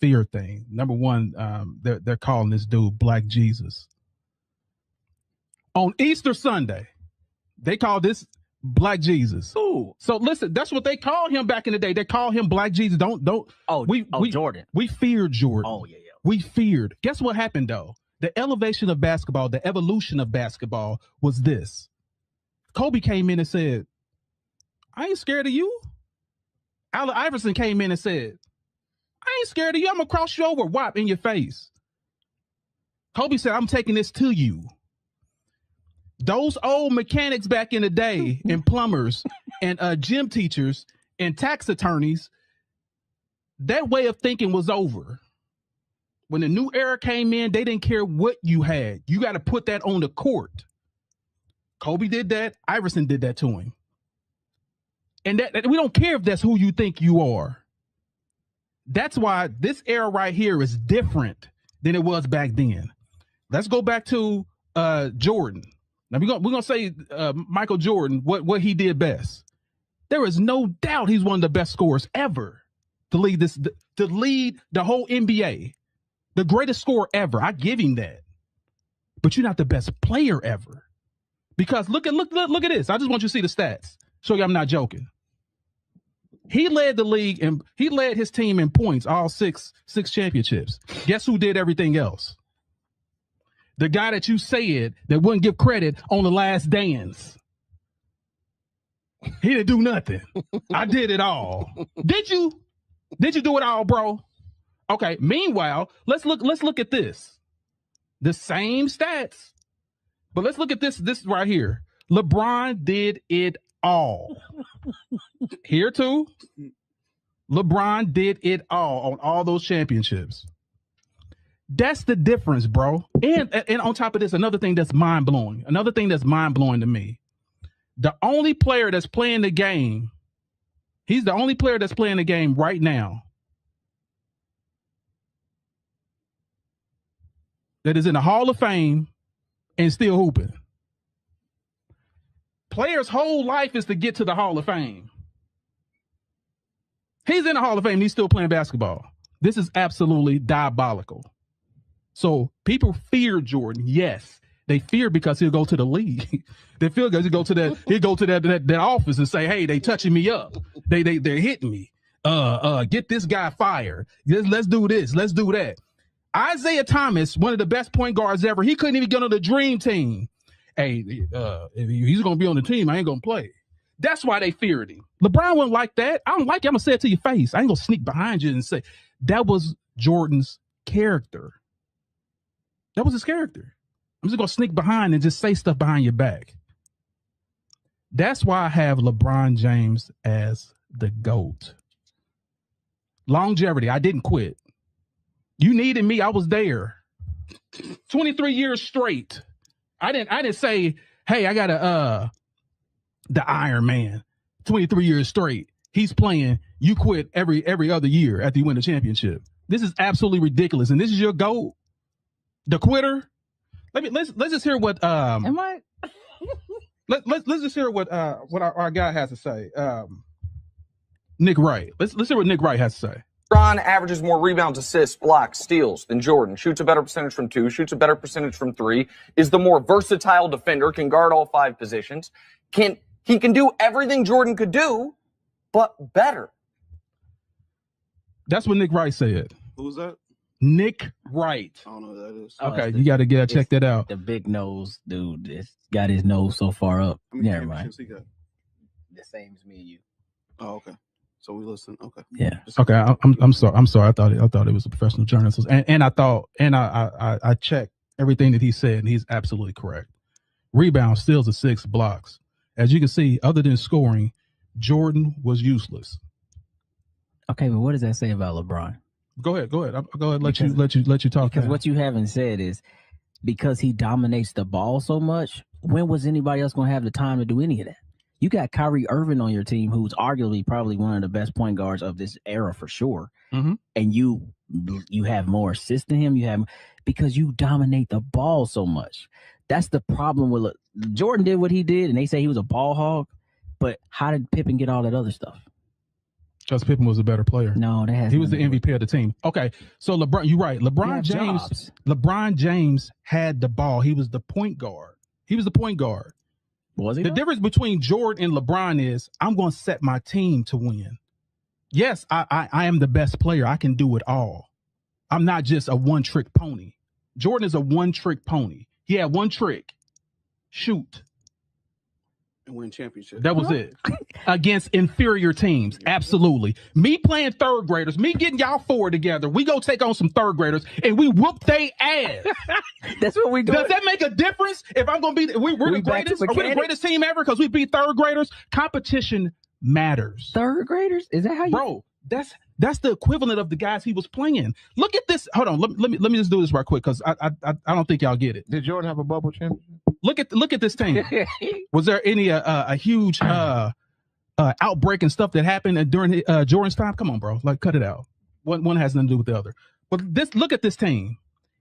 fear thing. Number one, they're calling this dude Black Jesus. On Easter Sunday, they call this Black Jesus. Ooh. So listen, that's what they called him back in the day. They called him Black Jesus. Jordan. We feared Jordan. Oh, yeah. We feared. Guess what happened though? The elevation of basketball, the evolution of basketball was this. Kobe came in and said, I ain't scared of you. Allen Iverson came in and said, I ain't scared of you. I'm going to cross you over, whop in your face. Kobe said, I'm taking this to you. Those old mechanics back in the day and plumbers and gym teachers and tax attorneys, that way of thinking was over. When the new era came in, they didn't care what you had. You got to put that on the court. Kobe did that. Iverson did that to him. And that we don't care if that's who you think you are. That's why this era right here is different than it was back then. Let's go back to Jordan. Now we're gonna say Michael Jordan, what he did best. There is no doubt he's one of the best scorers ever to lead the whole NBA. The greatest scorer ever. I give him that. But you're not the best player ever. Because look at this. I just want you to see the stats. Show you I'm not joking. He led the league and he led his team in points, all six championships. Guess who did everything else? The guy that you said that wouldn't give credit on The Last Dance. He didn't do nothing. I did it all. Did you? Did you do it all, bro? Okay. Meanwhile, let's look at this. The same stats. But let's look at this right here. LeBron did it all. Here too. LeBron did it all on all those championships. That's the difference, bro. And on top of this, another thing that's mind-blowing. Another thing that's mind-blowing to me. The only player that's playing the game, he's the only player that's playing the game right now that is in the Hall of Fame and still hooping. Players' whole life is to get to the Hall of Fame. He's in the Hall of Fame and he's still playing basketball. This is absolutely diabolical. So people fear Jordan. Yes, they fear because he'll go to the league. They feel because he'll go to that office and say, "Hey, they touching me up. They're hitting me. Get this guy fired. Let's do this. Let's do that." Isaiah Thomas, one of the best point guards ever, he couldn't even get on the dream team. Hey, if he's gonna be on the team, I ain't gonna play. That's why they feared him. LeBron wasn't like that. I don't like it. I'm gonna say it to your face. I ain't gonna sneak behind you and say that was Jordan's character. That was his character. I'm just gonna sneak behind and just say stuff behind your back. That's why I have LeBron James as the GOAT. Longevity. I didn't quit. You needed me. I was there. 23 years straight. I didn't say, hey, I got the Iron Man. 23 years straight. He's playing. You quit every other year after you win the championship. This is absolutely ridiculous. And this is your GOAT? The quitter? Let's just hear what Am I? let's just hear what our guy has to say. Nick Wright. Let's hear what Nick Wright has to say. LeBron averages more rebounds, assists, blocks, steals than Jordan. Shoots a better percentage from 2, shoots a better percentage from 3, is the more versatile defender, can guard all 5 positions. He can do everything Jordan could do, but better. That's what Nick Wright said. Who's that? Nick Wright. I don't know who that is. Okay, you got to check that out. The big nose dude. It's got his nose so far up. How many Yeah, right. championships he got? The same as me and you. Oh, okay. So we listen. Okay. Yeah. Okay, I'm sorry. I'm sorry. I thought it was a professional journalist, and I checked everything that he said, and he's absolutely correct. Rebounds, steals, assists, blocks. As you can see, other than scoring, Jordan was useless. Okay, but what does that say about LeBron? Go ahead. I'll go ahead. Let you talk. Because what you haven't said is because he dominates the ball so much. When was anybody else going to have the time to do any of that? You got Kyrie Irving on your team, who's arguably probably one of the best point guards of this era for sure. Mm-hmm. And you have more assists than him. Because you dominate the ball so much. That's the problem with Jordan did what he did, and they say he was a ball hog. But how did Pippen get all that other stuff? Because Pippen was a better player. No, he was the MVP of the team. Okay, so LeBron, you're right. LeBron James had the ball. He was the point guard. Was he? The difference between Jordan and LeBron is I'm going to set my team to win. Yes, I am the best player. I can do it all. I'm not just a one-trick pony. Jordan is a one-trick pony. He had one trick. Shoot. And win championship. That was it. Against inferior teams. Absolutely. Me playing third graders, me getting y'all 4 together, we go take on some third graders and we whoop they ass. That's what we do. Does that make a difference if I'm going to be we're the greatest? Are we the greatest team ever because we beat third graders? Competition matters. Third graders? Is that how you? Bro, that's the equivalent of the guys he was playing. Look at this. Hold on. Let me just do this right quick because I don't think y'all get it. Did Jordan have a bubble championship? Look at this team. Was there any a huge outbreak and stuff that happened during Jordan's time? Come on, bro. Like, cut it out. One has nothing to do with the other. But look at this team.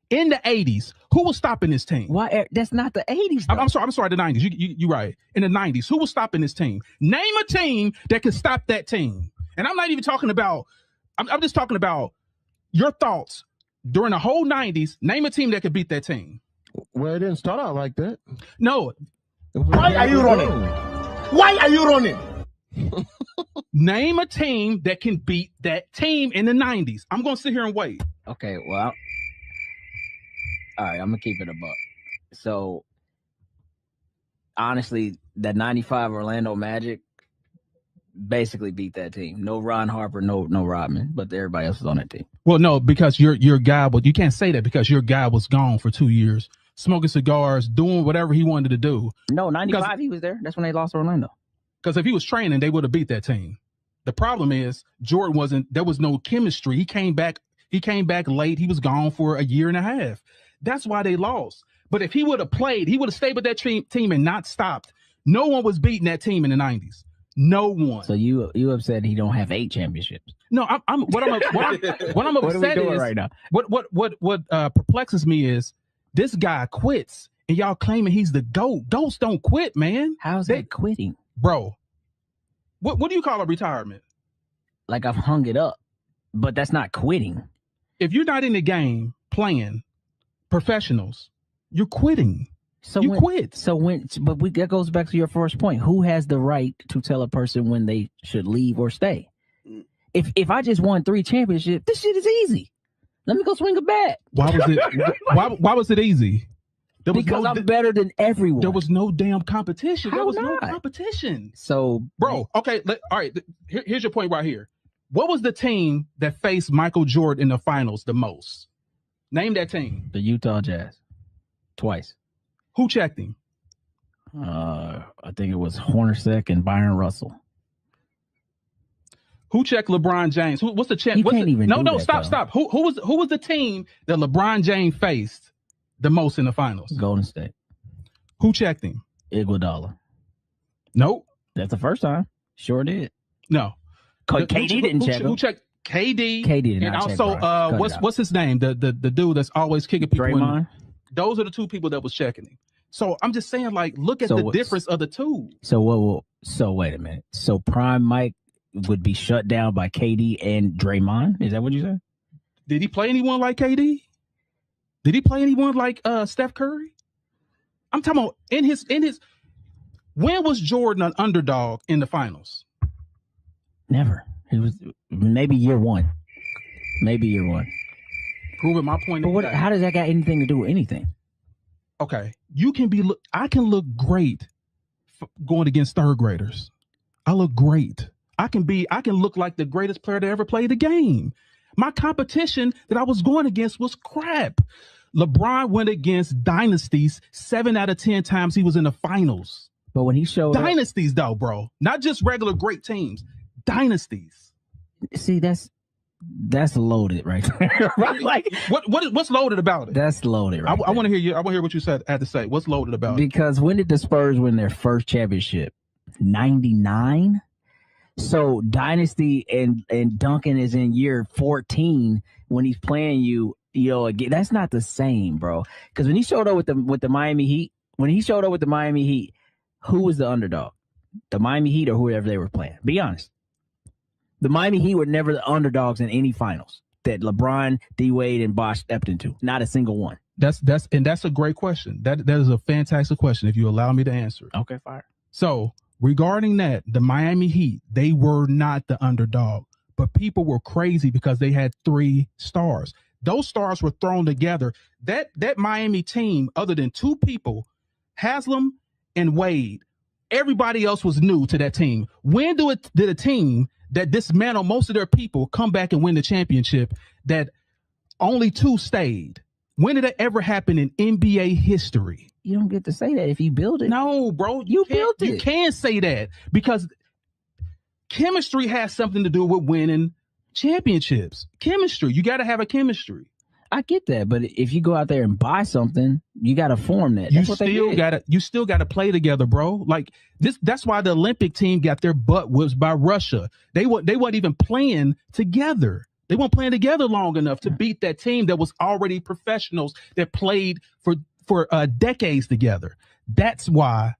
In the 80s, who was stopping this team? Why? That's not the 80s. I'm sorry, the 90s. You're right. In the 90s, who was stopping this team? Name a team that could stop that team. And I'm not even talking about, I'm just talking about your thoughts during the whole 90s. Name a team that could beat that team. Well, it didn't start out like that. No. Why are you running? Why are you running? Name a team that can beat that team in the 90s. I'm going to sit here and wait. Okay, well, all right, I'm going to keep it a buck. So honestly, that 95 Orlando Magic basically beat that team. No Ron Harper, no Rodman, but everybody else was on that team. Well, no, because your guy, but you can't say that because your guy was gone for 2 years, smoking cigars, doing whatever he wanted to do. No, 95 he was there. That's when they lost to Orlando. Because if he was training, they would have beat that team. The problem is Jordan wasn't. There was no chemistry. He came back late. He was gone for a year and a half. That's why they lost. But if he would have played, he would have stayed with that team and not stopped. No one was beating that team in the 90s. No one. So you upset he don't have 8 championships? No, what I'm upset what are we doing is right now? What perplexes me is this guy quits and y'all claiming he's the GOAT. GOATs don't quit, man. How's that quitting, bro? What do you call a retirement? Like I've hung it up, but that's not quitting. If you're not in the game playing professionals, you're quitting. So you quit. That goes back to your first point. Who has the right to tell a person when they should leave or stay? If I just won 3 championships, this shit is easy. Let me go swing a bat. Why was it? why was it easy? Because I'm better than everyone. There was no damn competition. There was no competition. So, bro, okay, all right. Here's your point right here. What was the team that faced Michael Jordan in the finals the most? Name that team. The Utah Jazz. Twice. Who checked him? I think it was Hornacek and Byron Russell. Who checked LeBron James? What's the check? Stop. Who was the team that LeBron James faced the most in the finals? Golden State. Who checked him? Iguodala. Nope. That's the first time. Sure did. No. KD didn't check him. Who checked KD? KD did and not also check what's his name? The dude that's always kicking people Draymond? Those are the 2 people that was checking him. So I'm just saying, like, look at the difference of the 2. So wait a minute. So Prime Mike would be shut down by KD and Draymond? Is that what you said? Did he play anyone like KD? Did he play anyone like Steph Curry? I'm talking about in his. When was Jordan an underdog in the finals? Never. It was maybe year 1. Proving my point. But how does that got anything to do with anything? Okay, I can look great going against 3rd graders. I look great. I can look like the greatest player to ever play the game. My competition that I was going against was crap. LeBron went against dynasties 7 out of 10 times he was in the finals. But when he showed dynasties though, bro, not just regular great teams, dynasties. See, that's loaded right there. Right? Like what's loaded about it? That's loaded. Right I want to hear you. I want to hear what you had to say. What's loaded about it? Because when did the Spurs win their first championship? 99. So dynasty and Duncan is in year 14 when he's playing you. Again, that's not the same, bro. Because when he showed up with the Miami Heat, who was the underdog? The Miami Heat or whoever they were playing? Be honest. The Miami Heat were never the underdogs in any finals that LeBron, D Wade, and Bosh stepped into. Not a single one. That's a great question. That is a fantastic question. If you allow me to answer it. Okay, fire. So regarding that, the Miami Heat, they were not the underdog, but people were crazy because they had 3 stars. Those stars were thrown together. That Miami team, other than 2 people, Haslam and Wade, everybody else was new to that team. When did a team that dismantled most of their people come back and win the championship that only 2 stayed? When did that ever happen in NBA history? You don't get to say that if you build it. No, bro. You built it. You can't say that because chemistry has something to do with winning championships. Chemistry. You got to have a chemistry. I get that, but if you go out there and buy something, you got to form that. You still got to play together, bro. Like this. That's why the Olympic team got their butt whipped by Russia. They weren't even playing together. They weren't playing together long enough to beat that team that was already professionals that played for decades together. That's why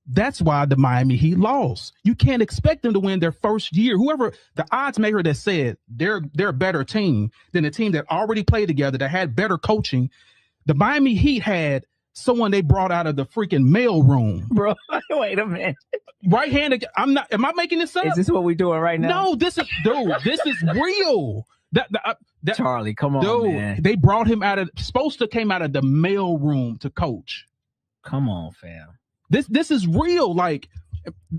the Miami Heat lost. You can't expect them to win their first year. Whoever the odds maker that said they're a better team than a team that already played together, that had better coaching. The Miami Heat had someone they brought out of the freaking mail room. Bro, wait a minute. Right-handed. Am I making this up? Is this what we're doing right now? No, this is real. That Charlie, come on, dude, man. they brought him came out of the mail room to coach. Come on, fam. This is real. Like,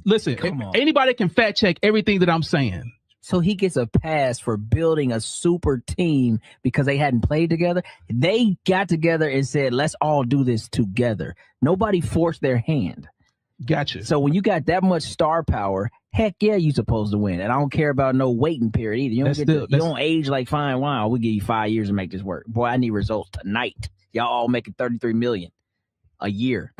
listen, anybody can fact check everything that I'm saying. So he gets a pass for building a super team because they hadn't played together. They got together and said, let's all do this together. Nobody forced their hand. Gotcha. So when you got that much star power, heck yeah, you supposed to win. And I don't care about no waiting period either. You don't age like fine wine. We'll give you 5 years to make this work. Boy, I need results tonight. Y'all all making $33 million a year.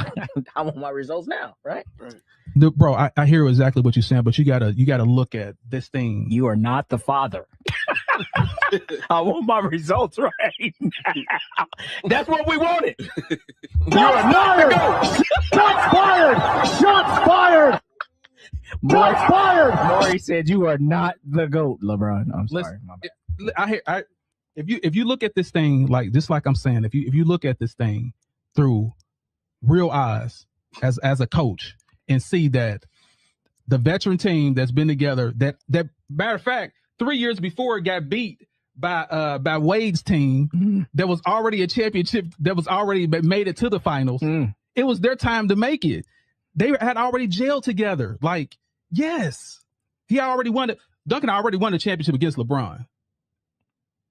I want my results now, right? Right. Bro, I hear exactly what you're saying, but you gotta look at this thing. You are not the father. I want my results right now. That's what we wanted. Shots fired! Shots fired! Shots fired! Shots fired! Maury said you are not the GOAT, LeBron. I'm sorry. My bad. If you look at this thing like I'm saying, if you look at this thing through real eyes as a coach and see that the veteran team that's been together, that matter of fact, 3 years before it got beat by Wade's team, that was already a championship, that was already made it to the finals. It was their time to make it. They had already gelled together. Like, yes, he already won it. Duncan already won the championship against LeBron.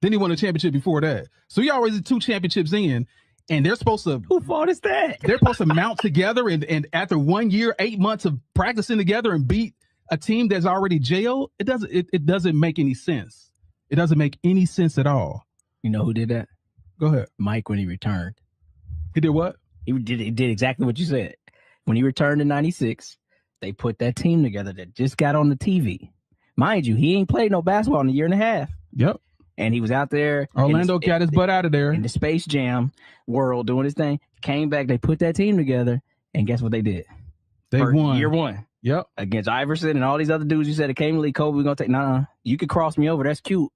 Then he won a championship before that. So he already 2 championships in. And they're supposed to. Who fault is that? They're supposed to mount together and after 1 year, 8 months of practicing together and beat a team that's already jailed. It doesn't make any sense. It doesn't make any sense at all. You know who did that? Go ahead. Mike, when he returned. He did what? He did exactly what you said. When he returned in '96, they put that team together that just got on the TV. Mind you, he ain't played no basketball in a year and a half. Yep. And he was out there. Orlando got his butt out of there. In the Space Jam world doing his thing. Came back, they put that team together, and guess what they did? They won. Year 1. Yep. Against Iverson and all these other dudes you said that came to league. Kobe, we're going to take. Nah, you could cross me over. That's cute.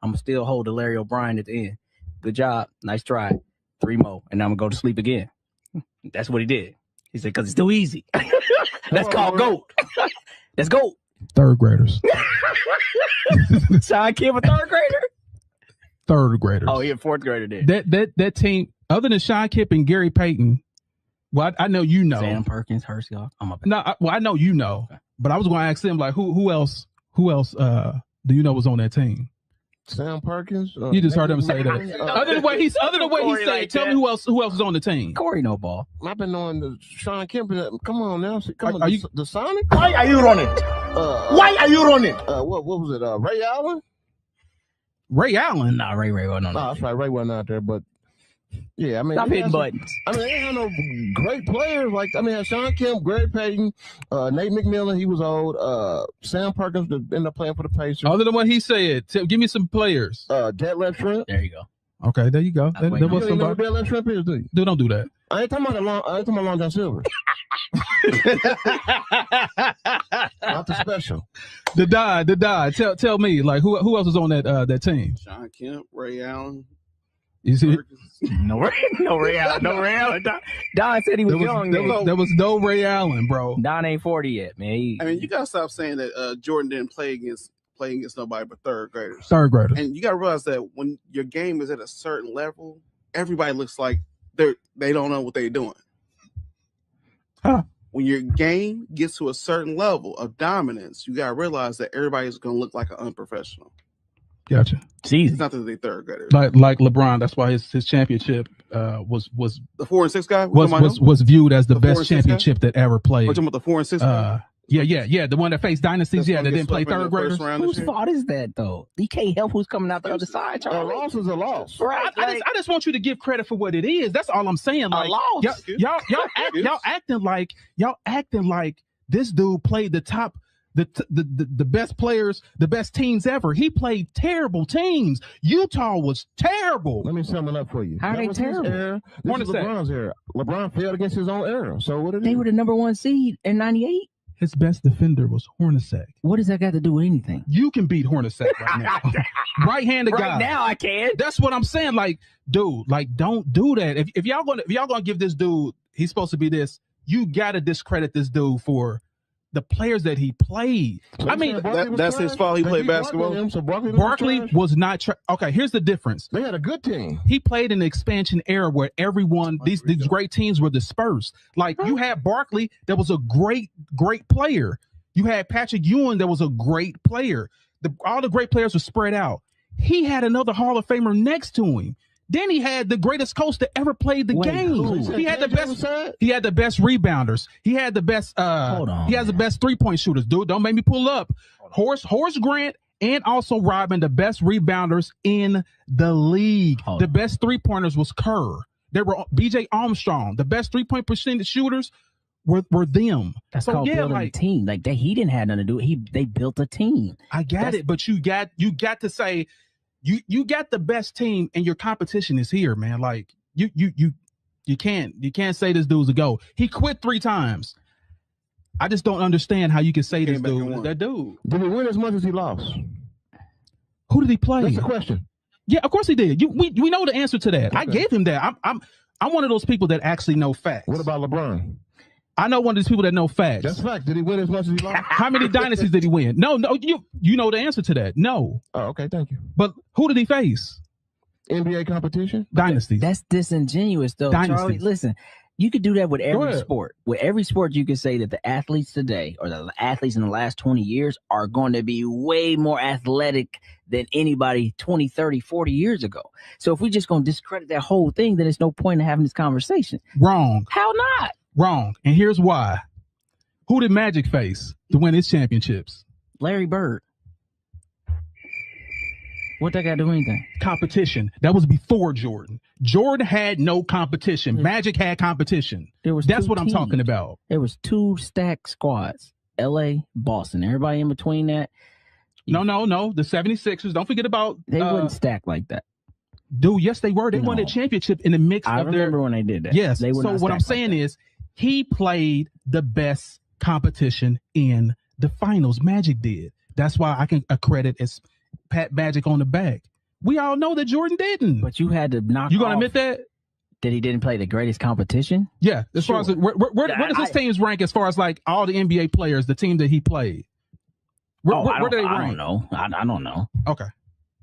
I'm going to still hold the Larry O'Brien at the end. Good job. Nice try. 3 more. And I'm going to go to sleep again. That's what he did. He said, because it's too easy. That's called GOAT. That's GOAT. 3rd graders. Sean Kemp, a 3rd grader? 3rd graders. Oh, he a 4th grader did. That team, other than Sean Kemp and Gary Payton, well, I know you know. Sam Perkins, Hershey. I know you know. Okay. But I was going to ask them, like, who else do you know was on that team? Sam Perkins. You just heard him say that. Other than what he said, like tell me who else is on the team. Corey no ball. I've been knowing the Sean Kemp. Come on now. Are you the Sonic? Why are you running? Why are you running? What was it? Ray Allen? Ray Allen? Nah, Ray wasn't on. No, that's right. Ray wasn't out there, but yeah, I mean, stop hitting buttons. I mean, they had no great players. Like, I mean, Sean Kemp, Greg Payton, Nate McMillan, he was old. Sam Perkins ended up playing for the Pacers. Other than what he said, give me some players. Deadlift Shrimp. There you go. Okay, there you go. There was somebody. You know who Deadlift Shrimp is, do you? Dude, don't do that. I ain't talking about Long John Silver. Not the special. The die. Tell me, like, who else was on that team? Sean Kemp, Ray Allen. You see? No Ray Allen. Don said he was young. There was no Ray Allen, bro. Don ain't 40 yet, man. I mean, you gotta stop saying that Jordan didn't play against nobody but 3rd graders. 3rd graders. And you gotta realize that when your game is at a certain level, everybody looks like they don't know what they're doing. Huh. When your game gets to a certain level of dominance, you gotta realize that everybody's gonna look like an unprofessional. Gotcha. Jeez. It's not that they 3rd graders. Like LeBron, that's why his championship was the 4 and 6 guy was viewed as the best championship that ever played. We're talking about the 4 and 6 guy? Yeah. The one that faced dynasties, that didn't play 3rd graders. Whose fault is that, though? You can't help who's coming out the other side, Charlie. A loss is a loss. Right. I just want you to give credit for what it is. That's all I'm saying. Like, a loss. Y'all acting like this dude played the best players, the best teams ever. He played terrible teams. Utah was terrible. Let me sum it up for you. How are they terrible? This is LeBron's era. LeBron failed against his own era. So what they were the number 1 seed in '98. His best defender was Hornacek. What does that got to do with anything? You can beat Hornacek right now. Right-handed guy. Right now I can. That's what I'm saying. Like, dude, like, don't do that. If y'all gonna give this dude, he's supposed to be this, you gotta discredit this dude for the players that he played. So I mean, that's his fault. He played basketball. So Barkley was not. Okay, here's the difference. They had a good team. He played in the expansion era where everyone, these great teams were dispersed. Like you had Barkley, that was a great player. You had Patrick Ewing, that was a great player. All the great players were spread out. He had another Hall of Famer next to him. Then he had the greatest coach that ever played the game. He had the best. He had the best rebounders. He had the best. He has the best 3-point shooters. Dude, don't make me pull up. Horace Grant and also Robin, the best rebounders in the league. The best 3-pointers was Kerr. There were B.J. Armstrong. The best 3-point percentage shooters were them. That's called building a team. Like that, he didn't have nothing to do. They built a team. I got it, but you got to say. You got the best team and your competition is here, man. Like you can't say this dude's a go. He quit 3 times. I just don't understand how you can say this dude is that dude. Did he win as much as he lost? Who did he play? That's the question. Yeah, of course he did. We know the answer to that. Okay. I gave him that. I'm one of those people that actually know facts. What about LeBron? I know one of these people that know facts. That's fact. Did he win as much as he lost? How many dynasties did he win? No, you know the answer to that. No. Oh, okay, thank you. But who did he face? NBA competition? Dynasties. That's disingenuous, though. Charlie, listen, you could do that with every sport. With every sport, you can say that the athletes today or the athletes in the last 20 years are going to be way more athletic than anybody 20, 30, 40 years ago. So if we're just going to discredit that whole thing, then there's no point in having this conversation. Wrong. How not? Wrong. And here's why. Who did Magic face to win his championships? Larry Bird. What that got to do with anything? Competition. That was before Jordan. Jordan had no competition. Magic had competition. That's what I'm talking about. There was 2 stacked squads. LA, Boston. Everybody in between that. No. The 76ers. Don't forget about they wouldn't stack like that. Dude, yes, they were. They won a championship in the mix of their. I remember when they did that. Yes. So what I'm saying is he played the best competition in the finals. Magic did. That's why I can accredit as pat Magic on the back. We all know that Jordan didn't. But you had to knock. You gonna admit that he didn't play the greatest competition? Yeah. As far as where does his teams rank as far as like all the NBA players, the team that he played? Where do they rank? I don't know. I don't know. Okay.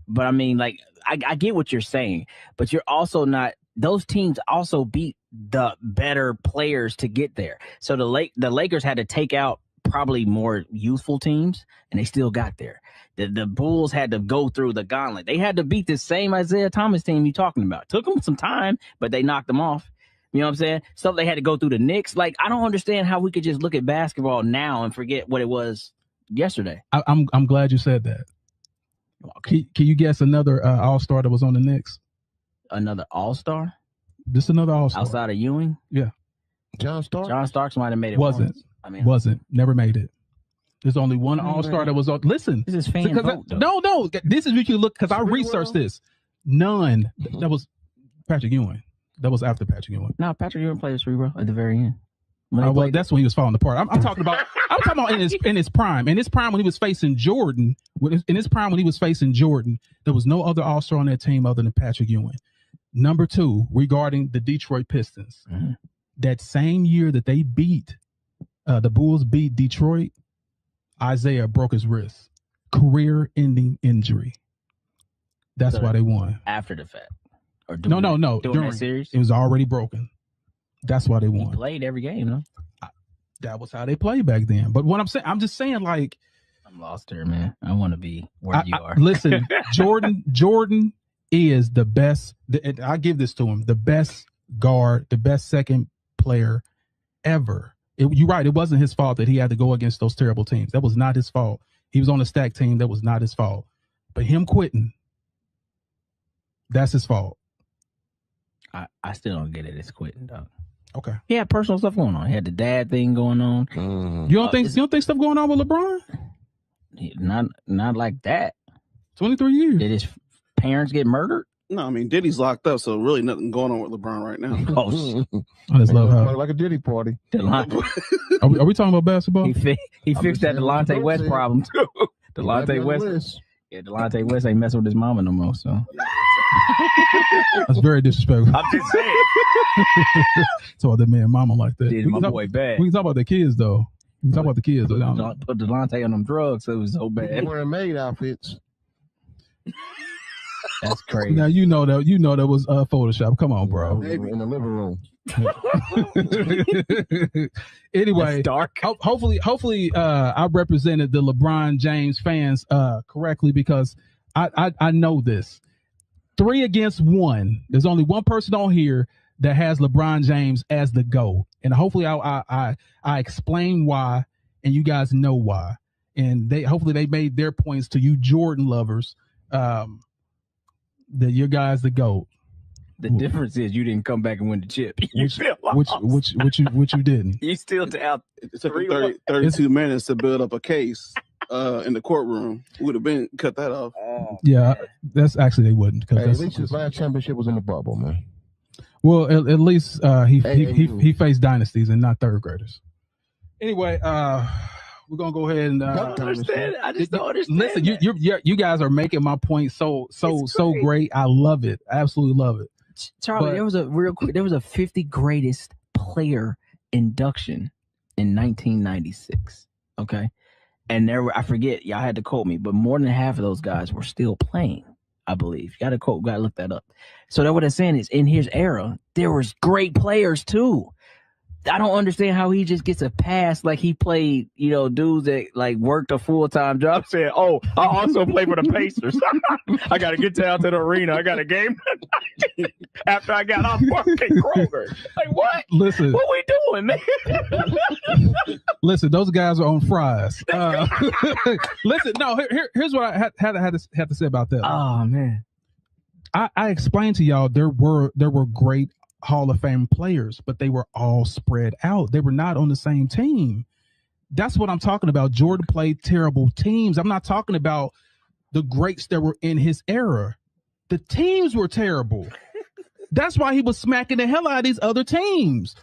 But I mean, like, I get what you're saying, but you're also not. Those teams also beat the better players to get there. So the Lakers had to take out probably more youthful teams, and they still got there. The Bulls had to go through the gauntlet. They had to beat the same Isaiah Thomas team you're talking about. Took them some time, but they knocked them off. You know what I'm saying? So they had to go through the Knicks. Like, I don't understand how we could just look at basketball now and forget what it was yesterday. I'm glad you said that. Can you guess another All-Star that was on the Knicks? Another All-Star? Just another All-Star. Outside of Ewing? Yeah. John Starks? John Starks might have made it. Wasn't. Wasn't. Never made it. There's only one All-Star that was on. Listen. This is fan vote, no. This is what you look, because I researched this. None. That was Patrick Ewing. That was after Patrick Ewing. No, Patrick Ewing played cerebral at the very end. Well, that's when he was falling apart. I'm talking about. I'm talking about in his prime. In his prime when he was facing Jordan. In his prime when he was facing Jordan, there was no other All-Star on that team other than Patrick Ewing. Number 2, regarding the Detroit Pistons, that same year that they beat the Bulls beat Detroit, Isaiah broke his wrist, career-ending injury. That's why they won. After the fact, or no. During that series, it was already broken. That's why they won. He played every game, no? That was how they played back then. But what I'm just saying, like, I'm lost here, man. I want to be where you are. Listen, Jordan is the best. And I give this to him: the best guard, the best second player ever. You're right. It wasn't his fault that he had to go against those terrible teams. That was not his fault. He was on a stacked team. That was not his fault. But him quitting, that's his fault. I still don't get it. It's quitting, dog. Okay. He had personal stuff going on. He had the dad thing going on. You don't think stuff going on with LeBron? Not like that. 23 years. Did his parents get murdered? No, I mean Diddy's locked up, so really nothing going on with LeBron right now. I just love how like a Diddy party. Are we talking about basketball? He fixed that Delonte West problem too. Delonte West. Yeah, Delonte West ain't messing with his mama no more. So that's very disrespectful. I'm just saying. So that man, mama like that. Did my boy bad. We can talk about the kids though. You talk about the kids. Put Delonte on them drugs, so it was so bad. Wearing maid outfits. That's crazy. Now you know that was Photoshop. Come on, bro. In the living room. Anyway, dark. Hopefully, I represented the LeBron James fans correctly, because I know this. 3 against 1. There's only one person on here that has LeBron James as the GOAT, and hopefully I explain why, and you guys know why, and hopefully they made their points to you Jordan lovers, that your guys the GOAT. The difference is you didn't come back and win the chip. Which you didn't. You still down. It took 32 minutes to build up a case in the courtroom. Would have been cut that off. Yeah, that's actually they wouldn't. Hey, at least his last championship was in the bubble, man. Well, at least he faced dynasties and not third graders. Anyway, we're gonna go ahead and I just don't understand. Listen, you guys are making my point so great. I love it. I absolutely love it. Charlie, there was a 50 greatest player induction in 1996. Okay, and I forget, y'all had to quote me, but more than half of those guys were still playing, I believe. Gotta look that up. So that what I'm saying is, in his era, there was great players too. I don't understand how he just gets a pass like he played, dudes that like worked a full-time job saying, oh, I also play for the Pacers. I got to get down to the arena. I got a game after I got off work at Kroger. Like, what? Listen. What we doing, man? Listen, those guys are on fries. Listen, no, here's what I had to say about that. Oh, man. I explained to y'all there were great Hall of Fame players, but they were all spread out. They were not on the same team. That's what I'm talking about. Jordan played terrible teams. I'm not talking about the greats that were in his era. The teams were terrible. That's why he was smacking the hell out of these other teams.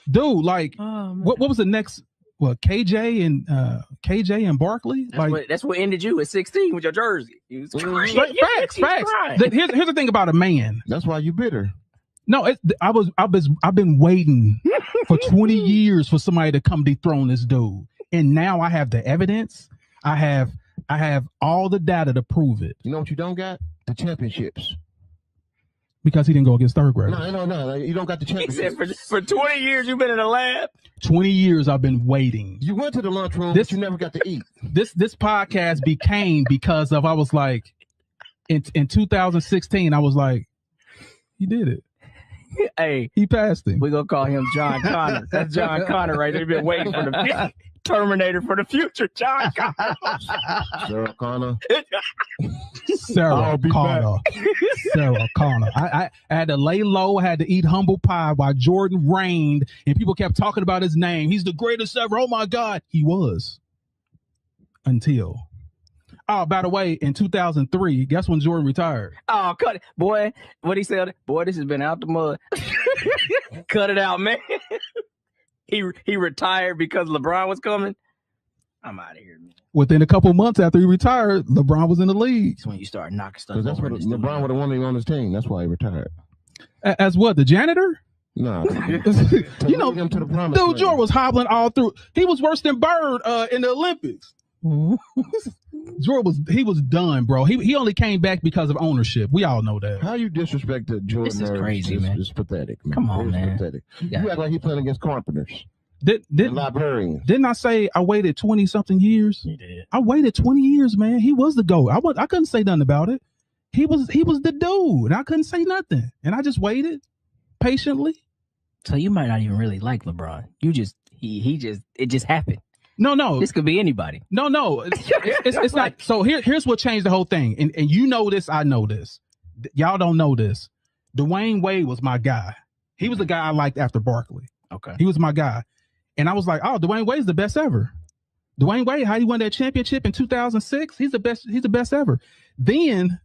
Dude, like, what was the next? What, KJ and Barkley? That's what ended you at 16 with your jersey. Facts. Here's the thing about a man. That's why you bitter. No, I've been waiting for 20 years for somebody to come dethrone this dude, and now I have the evidence. I have all the data to prove it. You know what you don't got? The championships. Because he didn't go against third graders. No. You don't got the championships. He said for 20 years you've been in the lab. 20 years I've been waiting. You went to the lunchroom, but you never got to eat. This podcast became because of, I was like, in 2016, I was like, he did it. Hey, he passed him. We're gonna call him John Connor. That's John Connor right there. Been waiting for the Terminator for the future. John Connor. Sarah Connor. Sarah Connor. I had to lay low. I had to eat humble pie while Jordan reigned, and people kept talking about his name. He's the greatest ever. Oh my God, he was. Until. Oh, by the way, in 2003, guess when Jordan retired? Oh, cut it. Boy, what he said, boy, this has been out the mud. Cut it out, man. He retired because LeBron was coming. I'm out of here, man. Within a couple months after he retired, LeBron was in the league. That's when you start knocking stuff That's over. what LeBron would have wanted him on his team. That's why he retired. As what, the janitor? No. You know, him to the promised dude, land. Jordan was hobbling all through. He was worse than Bird in the Olympics. Jordan was done, bro. He only came back because of ownership. We all know that. How you disrespect the Jordan? This is crazy, man. It's pathetic, man. Come on, man. Pathetic. Yeah. You act like he playing against carpenters. Librarians. Didn't I say I waited 20 something years? You did. I waited 20 years, man. He was the GOAT. I couldn't say nothing about it. He was the dude, and I couldn't say nothing. And I just waited patiently. So you might not even really like LeBron. You just it just happened. No. This could be anybody. No. It's not. So here's what changed the whole thing. And you know this, I know this. Y'all don't know this. Dwayne Wade was my guy. He was the guy I liked after Barkley. Okay. He was my guy. And I was like, oh, Dwayne Wade's the best ever. Dwayne Wade, how he won that championship in 2006? He's the best ever. Then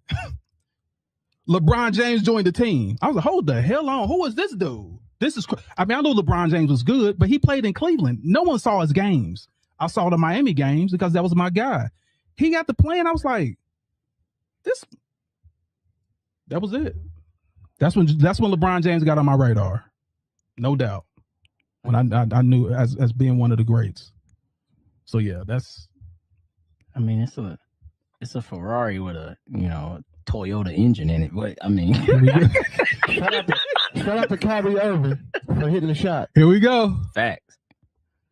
LeBron James joined the team. I was like, hold the hell on. Who is this dude? I know LeBron James was good, but he played in Cleveland. No one saw his games. I saw the Miami games because that was my guy. He got to play, and I was like, that was it. That's when LeBron James got on my radar. No doubt. when I knew as being one of the greats. So yeah, that's. I mean, it's a Ferrari with a Toyota engine in it. But I mean, shout out to Kyrie Irving for hitting the shot. Here we go. Facts.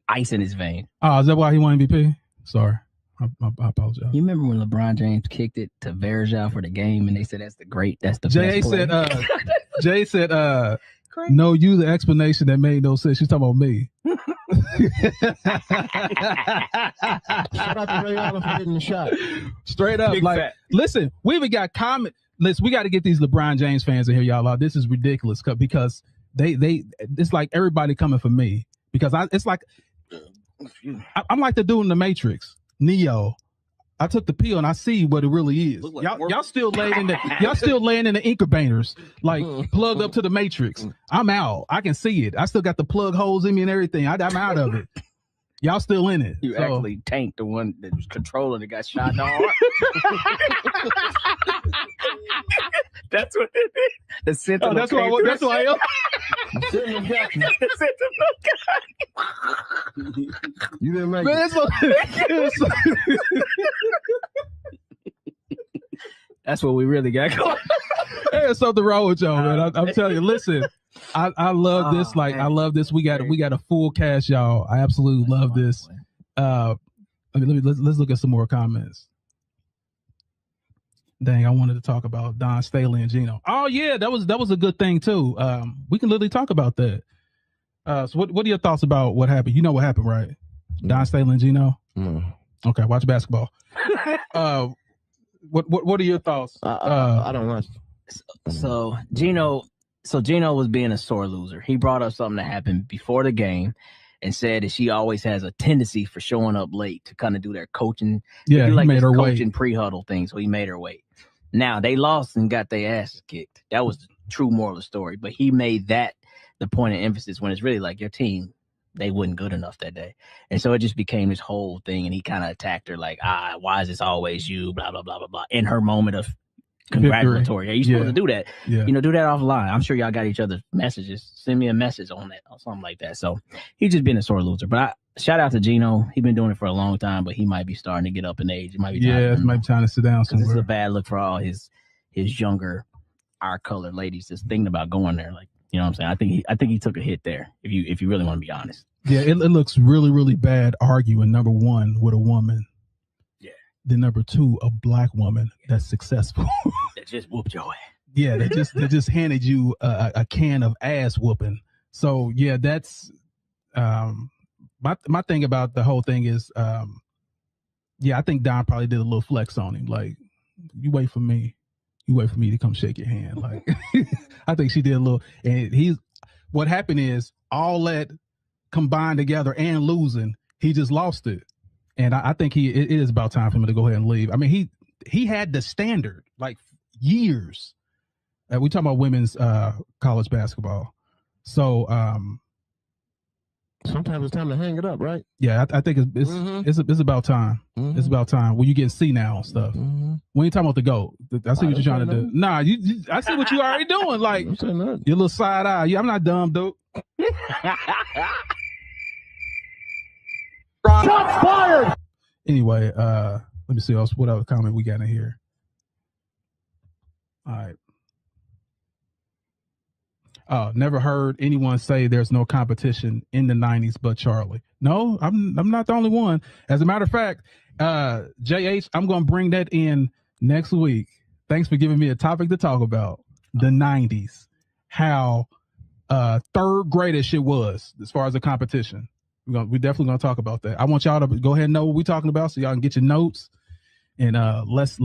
Ice in his vein. Oh, is that why he won MVP? Sorry. I apologize. You remember when LeBron James kicked it to Verjao for the game, and they said that's the best Jay play? Jay said, no, you the explanation that made no sense. She's talking about me. Shout out to Ray Allen for hitting the shot. Straight up. Big like, fat. listen, we even got comment. Listen, we got to get these LeBron James fans in here, y'all. This is ridiculous because it's like everybody coming for me because it's like I'm like the dude in the Matrix, Neo. I took the pill and I see what it really is. Like y'all still laying in the incubators, like plugged up to the Matrix. I'm out. I can see it. I still got the plug holes in me and everything. I'm out of it. Y'all still in it. You actually tanked the one that was controlling that got shot down. That's what it is. The sentinel. That's who I am. You didn't make Man, That's what we really got going. There's something wrong with y'all, man. I'm telling you. Listen, I love this. Like, I love this. We got a full cast, y'all. I absolutely love this. Let's look at some more comments. Dang, I wanted to talk about Don Staley and Gino. Oh yeah, that was a good thing too. We can literally talk about that. So what are your thoughts about what happened? You know what happened, right? Don Staley and Gino. Okay, watch basketball. What are your thoughts? I don't watch. So Gino was being a sore loser. He brought up something that happened before the game and said that she always has a tendency for showing up late to kind of do their coaching. Yeah, like he made her coaching wait. pre-huddle thing, so he made her wait. Now they lost and got their asses kicked. That was the true moral of the story. But he made that the point of emphasis when it's really like your team, they wasn't good enough that day. And so it just became this whole thing. And he kind of attacked her like, why is this always you? Blah, blah, blah, blah, blah. In her moment of congratulatory. Are you supposed to do that? Yeah. Do that offline. I'm sure y'all got each other's messages. Send me a message on that or something like that. So he's just been a sore loser. But shout out to Gino. He's been doing it for a long time, but he might be starting to get up in age. It might be it might be time to sit down somewhere. This is a bad look for all his younger, our colored ladies just thinking about going there. Like, you know what I'm saying? I think he took a hit there. If you really want to be honest. Yeah, it looks really, really bad arguing number one with a woman. Yeah. Then number two, a black woman that's successful. That just whooped your ass. Yeah, they just handed you a can of ass whooping. So yeah, that's my thing about the whole thing is I think Don probably did a little flex on him. Like, you wait for me to come shake your hand. Like, I think she did a little. And what happened is all that combined together and losing, he just lost it. And I think it is about time for him to go ahead and leave. I mean, he had the standard like years. We talking about women's college basketball. So sometimes it's time to hang it up, right? Yeah, I think it's about time. Mm-hmm. It's about time. Well, you get senile and stuff. Mm-hmm. We ain't talking about the GOAT. I see what you're trying to do. Nah, I see what you already doing. Like your little side eye. I'm not dumb, dude. Shots fired. Anyway, let me see what other comment we got in here. All right. Never heard anyone say there's no competition in the 90s but Charlie. No, I'm not the only one. As a matter of fact, JH, I'm going to bring that in next week. Thanks for giving me a topic to talk about. The 90s. How third greatest shit was as far as the competition. We're definitely going to talk about that. I want y'all to go ahead and know what we're talking about so y'all can get your notes and let's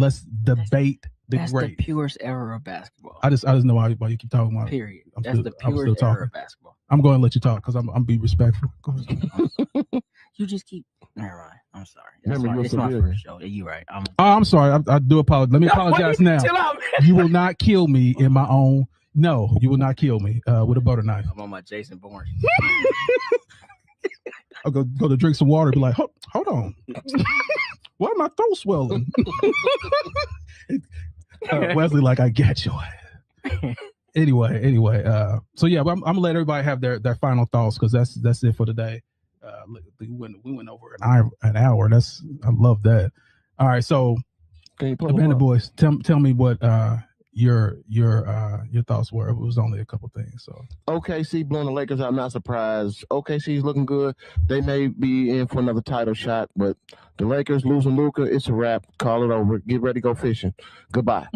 debate That's great. the purest era of basketball. I just know why you keep talking about it. Period. That's the purest era of basketball. I'm going to let you talk because I'm be respectful. Go ahead. You just keep. Never mind. I'm sorry. It's my first show. You're right. I'm sorry. I do apologize. Let me apologize now. Chill out, you will not kill me in my own. No, you will not kill me with a butter knife. I'm on my Jason Bourne. I'll go to drink some water. Be like, hold on. Why my throat swelling? Wesley, like, I got you. Anyway. So yeah, I'm gonna let everybody have their final thoughts because that's it for today. We went over an hour. I love that. All right, so Abandoned Boys, tell me what your thoughts were. It was only a couple things. So OKC blowing the Lakers, I'm not surprised. OKC's looking good. They may be in for another title shot, but the Lakers losing Luka, it's a wrap. Call it over. Get ready to go fishing. Goodbye.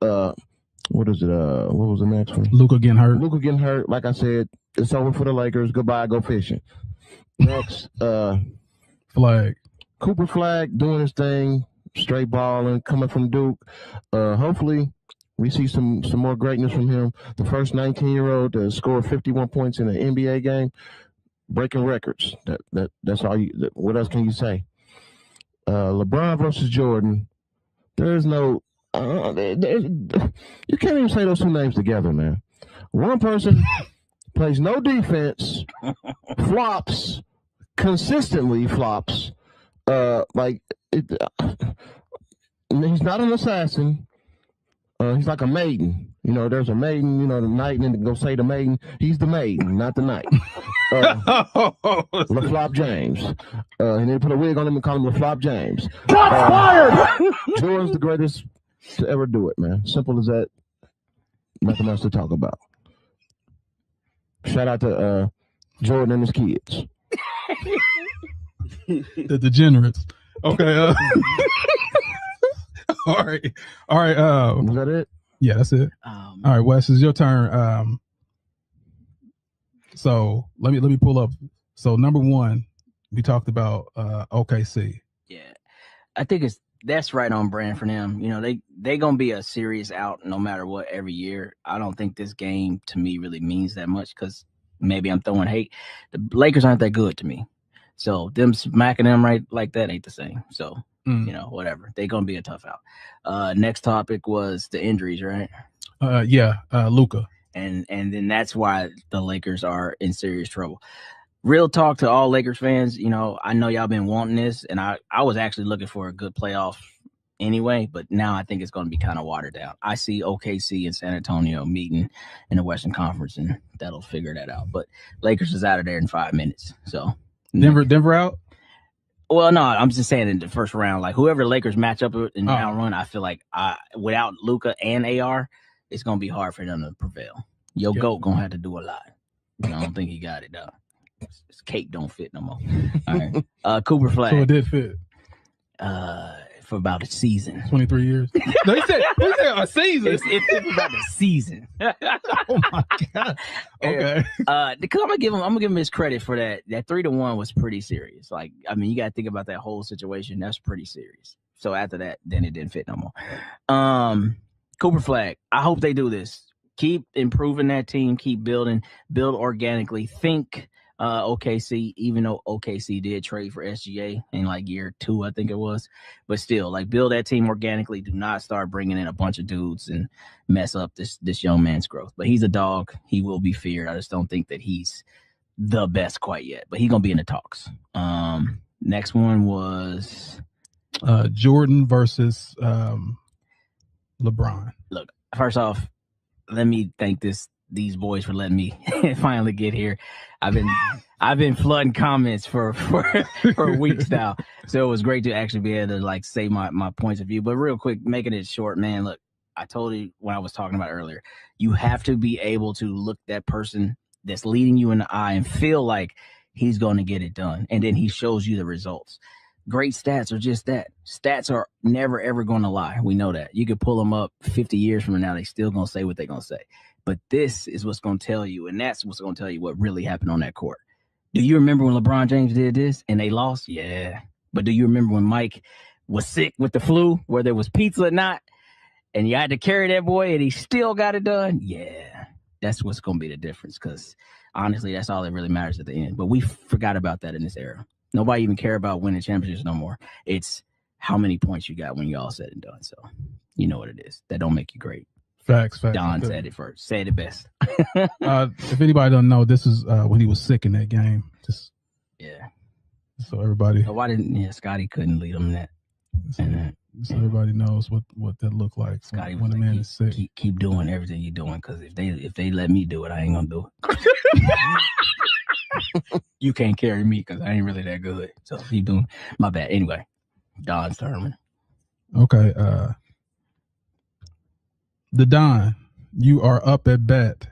What is it? What was the next one? Luka getting hurt. Luka getting hurt. Like I said, it's over for the Lakers. Goodbye. Go fishing. Next, Flag. Cooper Flag doing his thing, straight balling, coming from Duke. Hopefully, we see some more greatness from him. The first 19-year-old to score 51 points in an NBA game, breaking records. That's all. What else can you say? LeBron versus Jordan. There is no. You can't even say those two names together, man. One person plays no defense, flops, consistently flops. He's not an assassin. He's like a maiden. You know, there's a maiden, you know, the knight, and then go say the maiden. He's the maiden, not the knight. LaFlop James. And they put a wig on him and call him LaFlop James. Fired! Jordan's the greatest to ever do it, man. Simple as that. Nothing else to talk about. Shout out to Jordan and his kids. The degenerates. Okay. All right. Is that it? Yeah, that's it. All right, Wes, it's your turn. So let me pull up. So number one, we talked about OKC. Yeah, I think that's right on brand for them. You know, they gonna be a serious out no matter what every year. I don't think this game to me really means that much because maybe I'm throwing hate. The Lakers aren't that good to me, so them smacking them right like that ain't the same. So you know, whatever. They gonna be a tough out. Next topic was the injuries, right? Luka. And then that's why the Lakers are in serious trouble. Real talk to all Lakers fans, you know, I know y'all been wanting this, and I was actually looking for a good playoff anyway, but now I think it's going to be kind of watered down. I see OKC and San Antonio meeting in the Western Conference, and that'll figure that out. But Lakers is out of there in 5 minutes. So Denver out? Well, no, I'm just saying in the first round, like whoever the Lakers match up in the round run, I feel like without Luka and AR, it's going to be hard for them to prevail. GOAT going to have to do a lot. I don't think he got it done. His cape don't fit no more. All right. Cooper Flag. So it did fit. For about a season. 23 years. No, he said a season. It's fit for about a season. Oh my God. Okay. Because I'm gonna give him his credit for that. That 3-1 was pretty serious. Like, I mean, you gotta think about that whole situation. That's pretty serious. So after that, then it didn't fit no more. Cooper Flag. I hope they do this. Keep improving that team. Keep build organically. Think OKC, even though OKC did trade for SGA in like year 2, I think it was, but still, like, build that team organically. Do not start bringing in a bunch of dudes and mess up this young man's growth. But he's a dog. He will be feared. I just don't think that he's the best quite yet, but he's gonna be in the talks. Next one was Jordan versus LeBron. Look, first off, let me thank these boys for letting me finally get here. I've been flooding comments for weeks now, so it was great to actually be able to like say my points of view. But real quick, making it short, man. Look, I told you when I was talking about earlier, you have to be able to look that person that's leading you in the eye and feel like he's going to get it done, and then he shows you the results. Great stats are just that. Stats are never ever going to lie. We know that. You could pull them up 50 years from now, they still going to say what they're going to say. But this is what's going to tell you, and that's what's going to tell you what really happened on that court. Do you remember when LeBron James did this and they lost? Yeah. But do you remember when Mike was sick with the flu, where there was pizza or not, and you had to carry that boy and he still got it done? Yeah. That's what's going to be the difference, because honestly, that's all that really matters at the end. But we forgot about that in this era. Nobody even care about winning championships no more. It's how many points you got when you all said and done. So you know what it is. That don't make you great. Facts. Don said it first. Said it best. If anybody don't know, this is when he was sick in that game. Yeah. So everybody. So why didn't Scotty couldn't lead him in that? So everybody knows what that look like when a man is sick. Keep doing everything you're doing, because if they let me do it, I ain't gonna do it. You can't carry me because I ain't really that good. So keep doing. My bad. Anyway, Don Thurman. Okay. The Don, you are up at bat.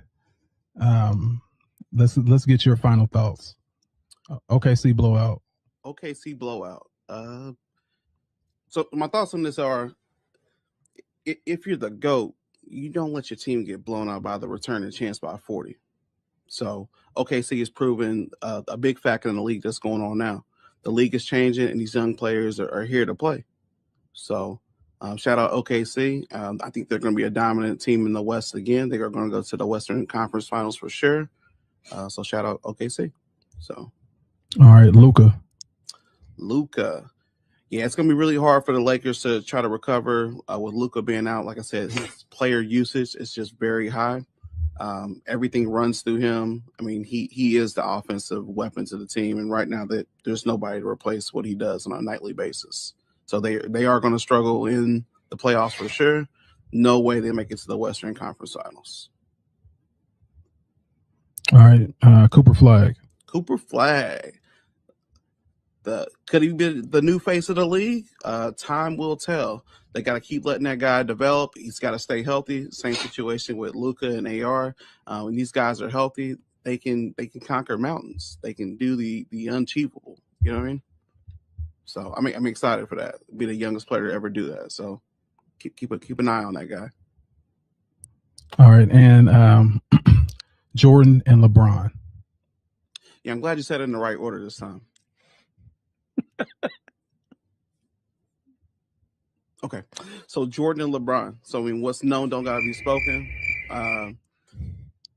Let's get your final thoughts. OKC blowout. OKC blowout. So my thoughts on this are: if you're the GOAT, you don't let your team get blown out by the returning chance by 40. So OKC has proven a big factor in the league that's going on now. The league is changing, and these young players are here to play. So shout out OKC. I think they're going to be a dominant team in the West again. They are going to go to the Western Conference Finals for sure. So shout out OKC. So, all right, Luka. Yeah, it's going to be really hard for the Lakers to try to recover with Luka being out. Like I said, his player usage is just very high. Everything runs through him. I mean, he is the offensive weapon to the team, and right now there's nobody to replace what he does on a nightly basis. So they are going to struggle in the playoffs for sure. No way they make it to the Western Conference Finals. All right, Cooper Flag. Could he be the new face of the league? Time will tell. They got to keep letting that guy develop. He's got to stay healthy. Same situation with Luka and AR. When these guys are healthy, they can conquer mountains. They can do the unachievable. You know what I mean? So I'm excited for that. Be the youngest player to ever do that. So keep an eye on that guy. All right, and Jordan and LeBron. Yeah, I'm glad you said it in the right order this time. Okay, so Jordan and LeBron. So I mean, what's known don't gotta be spoken.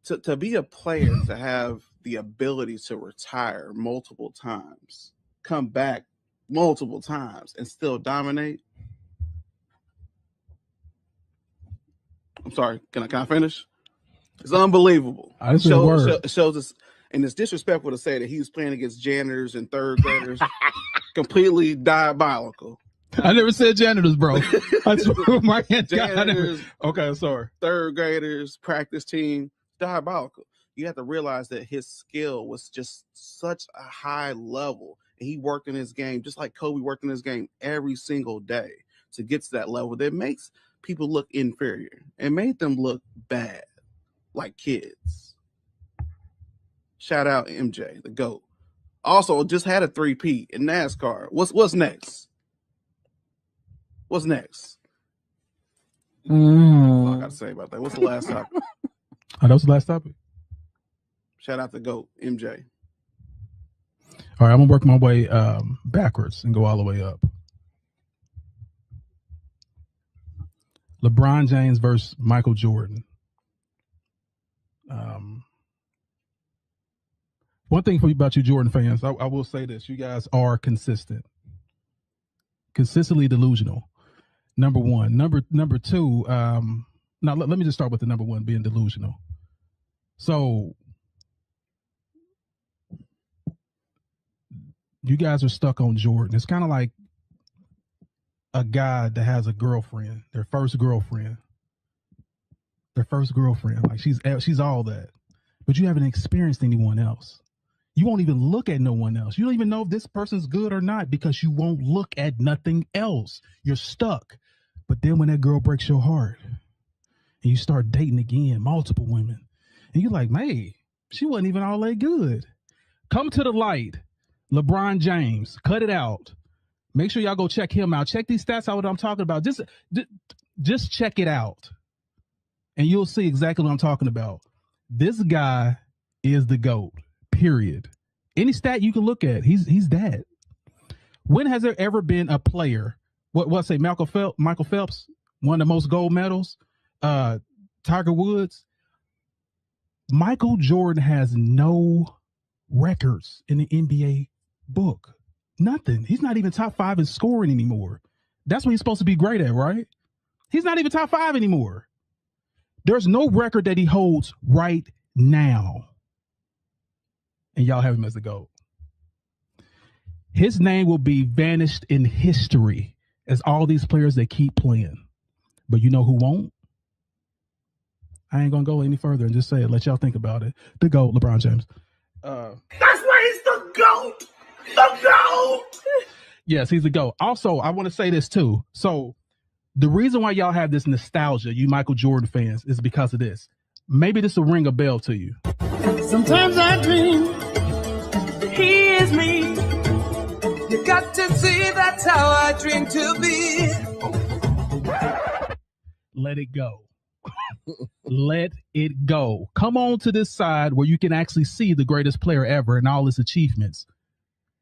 To be a player, to have the ability to retire multiple times, come back multiple times, and still dominate. I'm sorry. Can I finish? It's unbelievable. Shows us, and it's disrespectful to say that he was playing against janitors and third graders. Completely diabolical. I never said janitors, bro. I swear my hand. Janitors, okay, sorry. Third graders, practice team, diabolical. You have to realize that his skill was just such a high level, and he worked in his game just like Kobe worked in his game every single day to get to that level that makes people look inferior and made them look bad, like kids. Shout out MJ, the GOAT. Also, just had a 3-peat in NASCAR. What's next? What's next? That's all I got to say about that. What's the last topic? That was the last topic. Shout out to GOAT, MJ. All right, I'm going to work my way backwards and go all the way up. LeBron James versus Michael Jordan. One thing about you Jordan fans, I will say this. You guys are consistently delusional. Number one. Number two, now let me just start with the number one, being delusional. So you guys are stuck on Jordan. It's kind of like a guy that has a girlfriend, their first girlfriend. Like she's all that. But you haven't experienced anyone else. You won't even look at no one else. You don't even know if this person's good or not because you won't look at nothing else. You're stuck. But then when that girl breaks your heart and you start dating again, multiple women, and you're like, man, she wasn't even all that good. Come to the light. LeBron James, cut it out. Make sure y'all go check him out. Check these stats out, what I'm talking about. Just check it out. And you'll see exactly what I'm talking about. This guy is the GOAT. Period. Any stat you can look at, he's that. When has there ever been a player? What say Michael Phelps, one of the most gold medals. Tiger Woods. Michael Jordan has no records in the NBA book. Nothing. He's not even top 5 in scoring anymore. That's what he's supposed to be great at, right? He's not even top 5 anymore. There's no record that he holds right now. And y'all have him as the GOAT. His name will be vanished in history is all these players that keep playing. But you know who won't? I ain't gonna go any further and just say it. Let y'all think about it. The GOAT, LeBron James. That's why he's the GOAT. The GOAT. Yes, he's the GOAT. Also, I want to say this too. So the reason why y'all have this nostalgia, you Michael Jordan fans, is because of this. Maybe this will ring a bell to you. Sometimes I dream he is me. You got to see that's how I dream to be. Let it go. Let it go. Come on to this side where you can actually see the greatest player ever and all his achievements.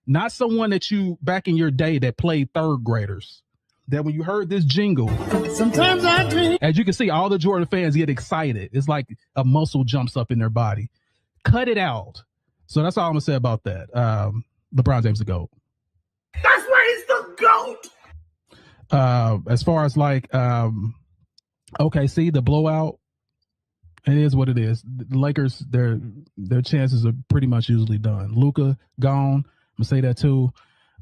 Not someone that you, back in your day, that played third graders. That when you heard this jingle, sometimes I dream. As you can see, all the Jordan fans get excited. It's like a muscle jumps up in their body. Cut it out. So that's all I'm going to say about that. LeBron James the GOAT. That's why he's the GOAT. As far as like, okay, see the blowout. It is what it is. The Lakers, their chances are pretty much usually done. Luka gone. I'm gonna say that too.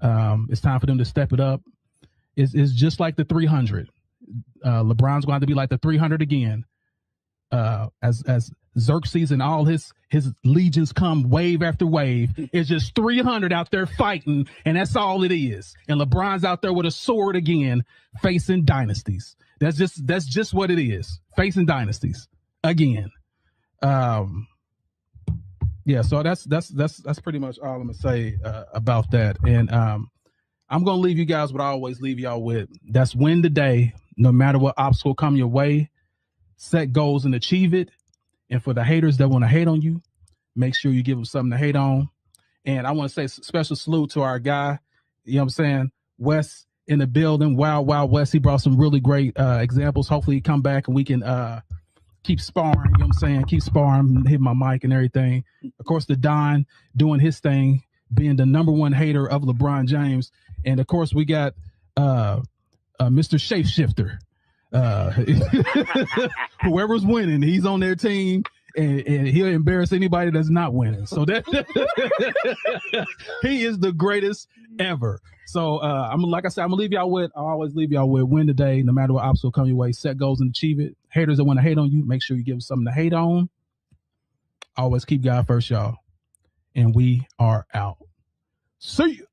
It's time for them to step it up. It's just like the 300. LeBron's going to have to be like the 300 again. As Xerxes and all his legions come wave after wave. It's just 300 out there fighting, and that's all it is. And LeBron's out there with a sword again, facing dynasties. That's just what it is. Facing dynasties again. Yeah, so that's pretty much all I'm gonna say about that. And I'm gonna leave you guys what I always leave y'all with. That's win today, no matter what obstacle come your way. Set goals and achieve it. And for the haters that want to hate on you, make sure you give them something to hate on. And I want to say special salute to our guy, you know what I'm saying, Wes in the building. Wow, Wes. He brought some really great examples. Hopefully he come back and we can keep sparring, you know what I'm saying? Keep sparring, hit my mic and everything. Of course, the Don doing his thing, being the number one hater of LeBron James. And of course, we got Mr. Shapeshifter. Whoever's winning, he's on their team, and he'll embarrass anybody that's not winning. So that he is the greatest ever. So I'm like I said, I'm gonna leave y'all with. I always leave y'all with win today, no matter what obstacle come your way. Set goals and achieve it. Haters that want to hate on you, make sure you give them something to hate on. Always keep God first, y'all. And we are out. See you.